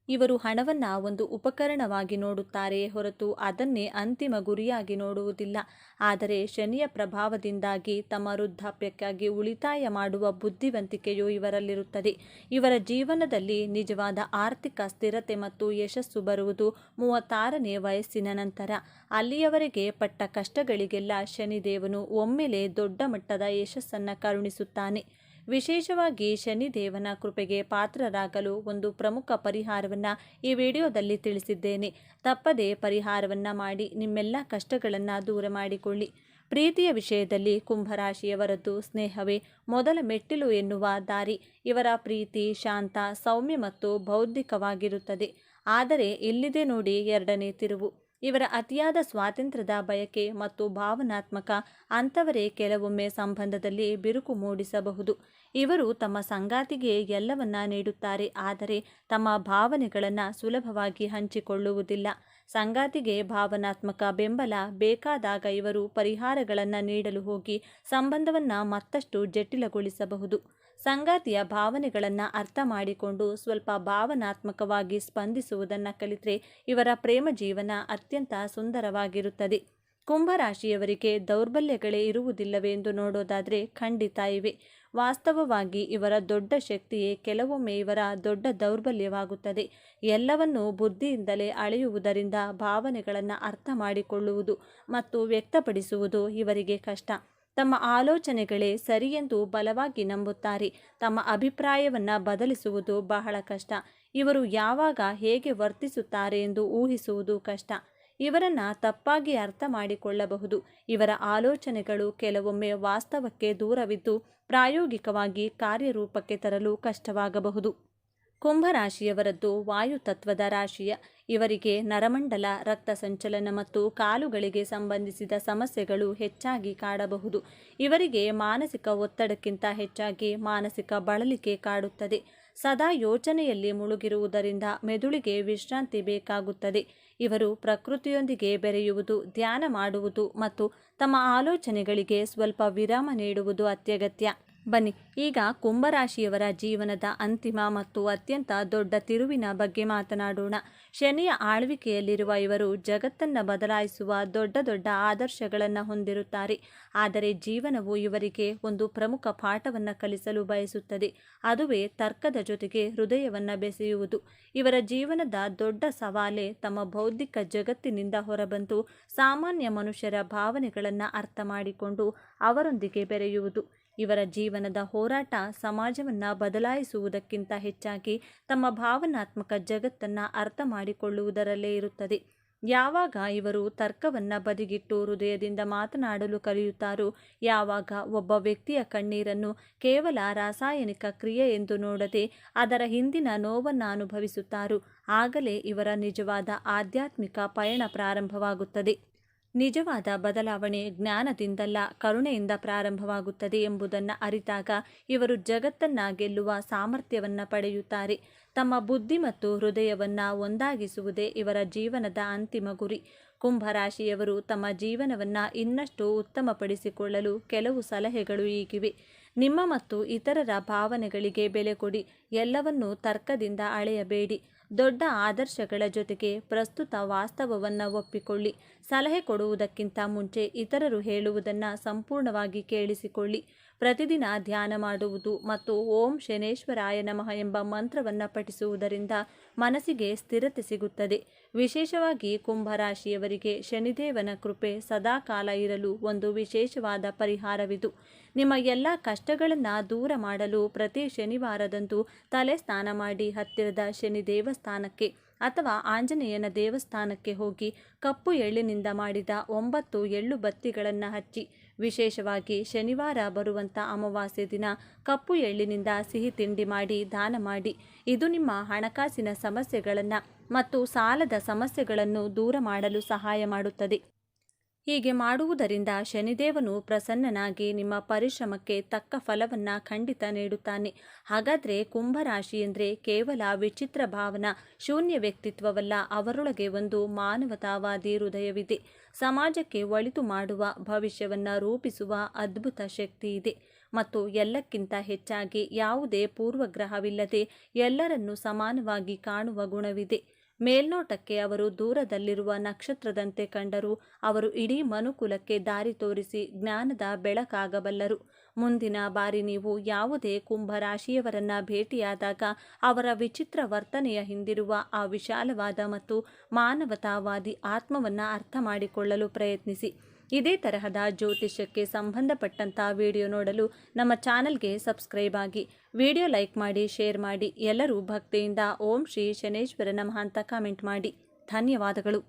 Speaker 1: ಇವರು ಹಣವನ್ನು ಒಂದು ಉಪಕರಣವಾಗಿ ನೋಡುತ್ತಾರೆ ಹೊರತು ಅದನ್ನೇ ಅಂತಿಮ ಗುರಿಯಾಗಿ ನೋಡುವುದಿಲ್ಲ. ಆದರೆ ಶನಿಯ ಪ್ರಭಾವದಿಂದಾಗಿ ತಮ್ಮ ವೃದ್ಧಾಪ್ಯಕ್ಕಾಗಿ ಉಳಿತಾಯ ಮಾಡುವ ಬುದ್ಧಿವಂತಿಕೆಯು ಇವರಲ್ಲಿರುತ್ತದೆ. ಇವರ ಜೀವನದಲ್ಲಿ ನಿಜವಾದ ಆರ್ಥಿಕ ಸ್ಥಿರತೆ ಮತ್ತು ಯಶಸ್ಸು ಬರುವುದು 36ನೇ ವಯಸ್ಸಿನ ನಂತರ. ಅಲ್ಲಿಯವರೆಗೆ ಪಟ್ಟ ಕಷ್ಟಗಳಿಗೆಲ್ಲ ಶನಿದೇವನು ಒಮ್ಮೆಲೆ ದೊಡ್ಡ ಮಟ್ಟದ ಯಶಸ್ಸನ್ನು ಕರುಣಿಸುತ್ತಾನೆ. ವಿಶೇಷವಾಗಿ ಶನಿದೇವನ ಕೃಪೆಗೆ ಪಾತ್ರರಾಗಲು ಒಂದು ಪ್ರಮುಖ ಪರಿಹಾರವನ್ನು ಈ ವಿಡಿಯೋದಲ್ಲಿ ತಿಳಿಸಿದ್ದೇನೆ. ತಪ್ಪದೇ ಪರಿಹಾರವನ್ನು ಮಾಡಿ ನಿಮ್ಮೆಲ್ಲ ಕಷ್ಟಗಳನ್ನು ದೂರ ಮಾಡಿಕೊಳ್ಳಿ. ಪ್ರೀತಿಯ ವಿಷಯದಲ್ಲಿ ಕುಂಭರಾಶಿಯವರದ್ದು ಸ್ನೇಹವೇ ಮೊದಲ ಮೆಟ್ಟಿಲು ಎನ್ನುವ ದಾರಿ. ಇವರ ಪ್ರೀತಿ ಶಾಂತ, ಸೌಮ್ಯ ಮತ್ತು ಬೌದ್ಧಿಕವಾಗಿರುತ್ತದೆ. ಆದರೆ ಇಲ್ಲಿದೆ ನೋಡಿ ಎರಡನೇ ತಿರುವು. ಇವರ ಅತಿಯಾದ ಸ್ವಾತಂತ್ರ್ಯದ ಬಯಕೆ ಮತ್ತು ಭಾವನಾತ್ಮಕ ಅಂಥವರೇ ಕೆಲವೊಮ್ಮೆ ಸಂಬಂಧದಲ್ಲಿ ಬಿರುಕು ಮೂಡಿಸಬಹುದು. ಇವರು ತಮ್ಮ ಸಂಗಾತಿಗೆ ಎಲ್ಲವನ್ನ ನೀಡುತ್ತಾರೆ, ಆದರೆ ತಮ್ಮ ಭಾವನೆಗಳನ್ನು ಸುಲಭವಾಗಿ ಹಂಚಿಕೊಳ್ಳುವುದಿಲ್ಲ. ಸಂಗಾತಿಗೆ ಭಾವನಾತ್ಮಕ ಬೆಂಬಲ ಬೇಕಾದಾಗ ಇವರು ಪರಿಹಾರಗಳನ್ನು ನೀಡಲು ಹೋಗಿ ಸಂಬಂಧವನ್ನು ಮತ್ತಷ್ಟು ಜಟಿಲಗೊಳಿಸಬಹುದು. ಸಂಗಾತಿಯ ಭಾವನೆಗಳನ್ನು ಅರ್ಥ ಮಾಡಿಕೊಂಡು ಸ್ವಲ್ಪ ಭಾವನಾತ್ಮಕವಾಗಿ ಸ್ಪಂದಿಸುವುದನ್ನು ಕಲಿತರೆ ಇವರ ಪ್ರೇಮ ಜೀವನ ಅತ್ಯಂತ ಸುಂದರವಾಗಿರುತ್ತದೆ. ಕುಂಭರಾಶಿಯವರಿಗೆ ದೌರ್ಬಲ್ಯಗಳೇ ಇರುವುದಿಲ್ಲವೆಂದು ನೋಡೋದಾದರೆ ಖಂಡಿತ ಇವೆ. ವಾಸ್ತವವಾಗಿ ಇವರ ದೊಡ್ಡ ಶಕ್ತಿಯೇ ಕೆಲವೊಮ್ಮೆ ಇವರ ದೊಡ್ಡ ದೌರ್ಬಲ್ಯವಾಗುತ್ತದೆ. ಎಲ್ಲವನ್ನೂ ಬುದ್ಧಿಯಿಂದಲೇ ಅಳೆಯುವುದರಿಂದ ಭಾವನೆಗಳನ್ನು ಅರ್ಥ ಮಾಡಿಕೊಳ್ಳುವುದು ಮತ್ತು ವ್ಯಕ್ತಪಡಿಸುವುದು ಇವರಿಗೆ ಕಷ್ಟ. ತಮ್ಮ ಆಲೋಚನೆಗಳೇ ಸರಿಯೆಂದು ಬಲವಾಗಿ ನಂಬುತ್ತಾರೆ. ತಮ್ಮ ಅಭಿಪ್ರಾಯವನ್ನು ಬದಲಿಸುವುದು ಬಹಳ ಕಷ್ಟ. ಇವರು ಯಾವಾಗ ಹೇಗೆ ವರ್ತಿಸುತ್ತಾರೆ ಎಂದು ಊಹಿಸುವುದು ಕಷ್ಟ. ಇವರನ್ನು ತಪ್ಪಾಗಿ ಅರ್ಥ ಮಾಡಿಕೊಳ್ಳಬಹುದು. ಇವರ ಆಲೋಚನೆಗಳು ಕೆಲವೊಮ್ಮೆ ವಾಸ್ತವಕ್ಕೆ ದೂರವಿದ್ದು ಪ್ರಾಯೋಗಿಕವಾಗಿ ಕಾರ್ಯರೂಪಕ್ಕೆ ತರಲು ಕಷ್ಟವಾಗಬಹುದು. ಕುಂಭರಾಶಿಯವರದ್ದು ವಾಯುತತ್ವದ ರಾಶಿಯ. ಇವರಿಗೆ ನರಮಂಡಲ, ರಕ್ತ ಸಂಚಲನ ಮತ್ತು ಕಾಲುಗಳಿಗೆ ಸಂಬಂಧಿಸಿದ ಸಮಸ್ಯೆಗಳು ಹೆಚ್ಚಾಗಿ ಕಾಡಬಹುದು. ಇವರಿಗೆ ಮಾನಸಿಕ ಒತ್ತಡಕ್ಕಿಂತ ಹೆಚ್ಚಾಗಿ ಮಾನಸಿಕ ಬಳಲಿಕೆ ಕಾಡುತ್ತದೆ. ಸದಾ ಯೋಚನೆಯಲ್ಲಿ ಮುಳುಗಿರುವುದರಿಂದ ಮೆದುಳಿಗೆ ವಿಶ್ರಾಂತಿ ಬೇಕಾಗುತ್ತದೆ. ಇವರು ಪ್ರಕೃತಿಯೊಂದಿಗೆ ಬೆರೆಯುವುದು, ಧ್ಯಾನ ಮಾಡುವುದು ಮತ್ತು ತಮ್ಮ ಆಲೋಚನೆಗಳಿಗೆ ಸ್ವಲ್ಪ ವಿರಾಮ ನೀಡುವುದು ಅತ್ಯಗತ್ಯ. ಬನ್ನಿ ಈಗ ಕುಂಭರಾಶಿಯವರ ಜೀವನದ ಅಂತಿಮ ಮತ್ತು ಅತ್ಯಂತ ದೊಡ್ಡ ತಿರುವಿನ ಬಗ್ಗೆ ಮಾತನಾಡೋಣ. ಶನಿಯ ಆಳ್ವಿಕೆಯಲ್ಲಿರುವ ಇವರು ಜಗತ್ತನ್ನು ಬದಲಾಯಿಸುವ ದೊಡ್ಡ ದೊಡ್ಡ ಆದರ್ಶಗಳನ್ನು ಹೊಂದಿರುತ್ತಾರೆ. ಆದರೆ ಜೀವನವು ಇವರಿಗೆ ಒಂದು ಪ್ರಮುಖ ಪಾಠವನ್ನು ಕಲಿಸಲು ಬಯಸುತ್ತದೆ. ಅದುವೇ ತರ್ಕದ ಜೊತೆಗೆ ಹೃದಯವನ್ನು ಬೆಸೆಯುವುದು. ಇವರ ಜೀವನದ ದೊಡ್ಡ ಸವಾಲೇ ತಮ್ಮ ಬೌದ್ಧಿಕ ಜಗತ್ತಿನಿಂದ ಹೊರಬಂದು ಸಾಮಾನ್ಯ ಮನುಷ್ಯರ ಭಾವನೆಗಳನ್ನು ಅರ್ಥ ಮಾಡಿಕೊಂಡು ಅವರೊಂದಿಗೆ ಬೆರೆಯುವುದು. ಇವರ ಜೀವನದ ಹೋರಾಟ ಸಮಾಜವನ್ನು ಬದಲಾಯಿಸುವುದಕ್ಕಿಂತ ಹೆಚ್ಚಾಗಿ ತಮ್ಮ ಭಾವನಾತ್ಮಕ ಜಗತ್ತನ್ನು ಅರ್ಥ ಮಾಡಿಕೊಳ್ಳುವುದರಲ್ಲೇ ಇರುತ್ತದೆ. ಯಾವಾಗ ಇವರು ತರ್ಕವನ್ನು ಬದಿಗಿಟ್ಟು ಹೃದಯದಿಂದ ಮಾತನಾಡಲು ಕಲಿಯುತ್ತಾರೋ, ಯಾವಾಗ ಒಬ್ಬ ವ್ಯಕ್ತಿಯ ಕಣ್ಣೀರನ್ನು ಕೇವಲ ರಾಸಾಯನಿಕ ಕ್ರಿಯೆ ಎಂದು ನೋಡದೆ ಅದರ ಹಿಂದಿನ ನೋವನ್ನು ಅನುಭವಿಸುತ್ತಾರೋ, ಆಗಲೇ ಇವರ ನಿಜವಾದ ಆಧ್ಯಾತ್ಮಿಕ ಪಯಣ ಪ್ರಾರಂಭವಾಗುತ್ತದೆ. ನಿಜವಾದ ಬದಲಾವಣೆ ಜ್ಞಾನದಿಂದಲ್ಲ, ಕರುಣೆಯಿಂದ ಪ್ರಾರಂಭವಾಗುತ್ತದೆ ಎಂಬುದನ್ನು ಅರಿತಾಗ ಇವರು ಜಗತ್ತನ್ನು ಗೆಲ್ಲುವ ಸಾಮರ್ಥ್ಯವನ್ನು ಪಡೆಯುತ್ತಾರೆ. ತಮ್ಮ ಬುದ್ಧಿ ಮತ್ತು ಹೃದಯವನ್ನು ಒಂದಾಗಿಸುವುದೇ ಇವರ ಜೀವನದ ಅಂತಿಮ ಗುರಿ. ಕುಂಭರಾಶಿಯವರು ತಮ್ಮ ಜೀವನವನ್ನು ಇನ್ನಷ್ಟು ಉತ್ತಮಪಡಿಸಿಕೊಳ್ಳಲು ಕೆಲವು ಸಲಹೆಗಳು ಹೀಗಿವೆ. ನಿಮ್ಮ ಮತ್ತು ಇತರರ ಭಾವನೆಗಳಿಗೆ ಬೆಲೆ ಕೊಡಿ. ಎಲ್ಲವನ್ನೂ ತರ್ಕದಿಂದ ಅಳೆಯಬೇಡಿ. ದೊಡ್ಡ ಆದರ್ಶಗಳ ಜೊತೆಗೆ ಪ್ರಸ್ತುತ ವಾಸ್ತವವನ್ನು ಒಪ್ಪಿಕೊಳ್ಳಿ. ಸಲಹೆ ಕೊಡುವುದಕ್ಕಿಂತ ಮುಂಚೆ ಇತರರು ಹೇಳುವುದನ್ನು ಸಂಪೂರ್ಣವಾಗಿ ಕೇಳಿಸಿಕೊಳ್ಳಿ. ಪ್ರತಿದಿನ ಧ್ಯಾನ ಮಾಡುವುದು ಮತ್ತು ಓಂ ಶನೇಶ್ವರಾಯ ನಮಃ ಎಂಬ ಮಂತ್ರವನ್ನು ಪಠಿಸುವುದರಿಂದ ಮನಸ್ಸಿಗೆ ಸ್ಥಿರತೆ ಸಿಗುತ್ತದೆ. ವಿಶೇಷವಾಗಿ ಕುಂಭರಾಶಿಯವರಿಗೆ ಶನಿದೇವನ ಕೃಪೆ ಸದಾಕಾಲ ಇರಲು ಒಂದು ವಿಶೇಷವಾದ ಪರಿಹಾರವಿದು. ನಿಮ್ಮ ಎಲ್ಲ ಕಷ್ಟಗಳನ್ನು ದೂರ ಮಾಡಲು ಪ್ರತಿ ಶನಿವಾರದಂದು ತಲೆ ಸ್ನಾನ ಮಾಡಿ ಹತ್ತಿರದ ಶನಿ ದೇವಸ್ಥಾನಕ್ಕೆ ಅಥವಾ ಆಂಜನೇಯನ ದೇವಸ್ಥಾನಕ್ಕೆ ಹೋಗಿ ಕಪ್ಪು ಎಳ್ಳಿನಿಂದ ಮಾಡಿದ 9 ಎಳ್ಳು ಬತ್ತಿಗಳನ್ನು ಹಚ್ಚಿ, ವಿಶೇಷವಾಗಿ ಶನಿವಾರ ಬರುವಂಥ ಅಮಾವಾಸ್ಯೆ ದಿನ ಕಪ್ಪು ಎಳ್ಳಿನಿಂದ ಸಿಹಿ ತಿಂಡಿ ಮಾಡಿ ದಾನ ಮಾಡಿ. ಇದು ನಿಮ್ಮ ಹಣಕಾಸಿನ ಸಮಸ್ಯೆಗಳನ್ನು ಮತ್ತು ಸಾಲದ ಸಮಸ್ಯೆಗಳನ್ನು ದೂರ ಮಾಡಲು ಸಹಾಯ ಮಾಡುತ್ತದೆ. ಹೀಗೆ ಮಾಡುವುದರಿಂದ ಶನಿದೇವನು ಪ್ರಸನ್ನನಾಗಿ ನಿಮ್ಮ ಪರಿಶ್ರಮಕ್ಕೆ ತಕ್ಕ ಫಲವನ್ನು ಖಂಡಿತ ನೀಡುತ್ತಾನೆ. ಹಾಗಾದರೆ ಕುಂಭರಾಶಿ ಎಂದರೆ ಕೇವಲ ವಿಚಿತ್ರ ಭಾವನಾ ಶೂನ್ಯ ವ್ಯಕ್ತಿತ್ವವಲ್ಲ, ಅವರೊಳಗೆ ಒಂದು ಮಾನವತಾವಾದಿ ಹೃದಯವಿದೆ. ಸಮಾಜಕ್ಕೆ ಒಳಿತು ಮಾಡುವ, ಭವಿಷ್ಯವನ್ನು ರೂಪಿಸುವ ಅದ್ಭುತ ಶಕ್ತಿ ಇದೆ. ಮತ್ತು ಎಲ್ಲಕ್ಕಿಂತ ಹೆಚ್ಚಾಗಿ ಯಾವುದೇ ಪೂರ್ವಗ್ರಹವಿಲ್ಲದೆ ಎಲ್ಲರನ್ನೂ ಸಮಾನವಾಗಿ ಕಾಣುವ ಗುಣವಿದೆ. ಮೇಲ್ನೋಟಕ್ಕೆ ಅವರು ದೂರದಲ್ಲಿರುವ ನಕ್ಷತ್ರದಂತೆ ಕಂಡರೂ ಅವರು ಇಡೀ ಮನುಕುಲಕ್ಕೆ ದಾರಿ ತೋರಿಸಿ ಜ್ಞಾನದ ಬೆಳಕಾಗಬಲ್ಲರು. ಮುಂದಿನ ಬಾರಿ ನೀವು ಯಾವುದೇ ಕುಂಭರಾಶಿಯವರನ್ನ ಭೇಟಿಯಾದಾಗ ಅವರ ವಿಚಿತ್ರ ವರ್ತನೆಯ ಹಿಂದಿರುವ ಆ ವಿಶಾಲವಾದ ಮತ್ತು ಮಾನವತಾವಾದಿ ಆತ್ಮವನ್ನು ಅರ್ಥ ಮಾಡಿಕೊಳ್ಳಲು ಪ್ರಯತ್ನಿಸಿ. ಇದೇ ತರಹದ ಜ್ಯೋತಿಷ್ಯಕ್ಕೆ ಸಂಬಂಧಪಟ್ಟಂಥ ವಿಡಿಯೋ ನೋಡಲು ನಮ್ಮ ಚಾನಲ್ಗೆ ಸಬ್ಸ್ಕ್ರೈಬ್ ಆಗಿ, ವಿಡಿಯೋ ಲೈಕ್ ಮಾಡಿ, ಶೇರ್ ಮಾಡಿ. ಎಲ್ಲರೂ ಭಕ್ತಿಯಿಂದ ಓಂ ಶ್ರೀ ಶನೇಶ್ವರ ನಮಃ ಅಂತ ಕಾಮೆಂಟ್ ಮಾಡಿ. ಧನ್ಯವಾದಗಳು.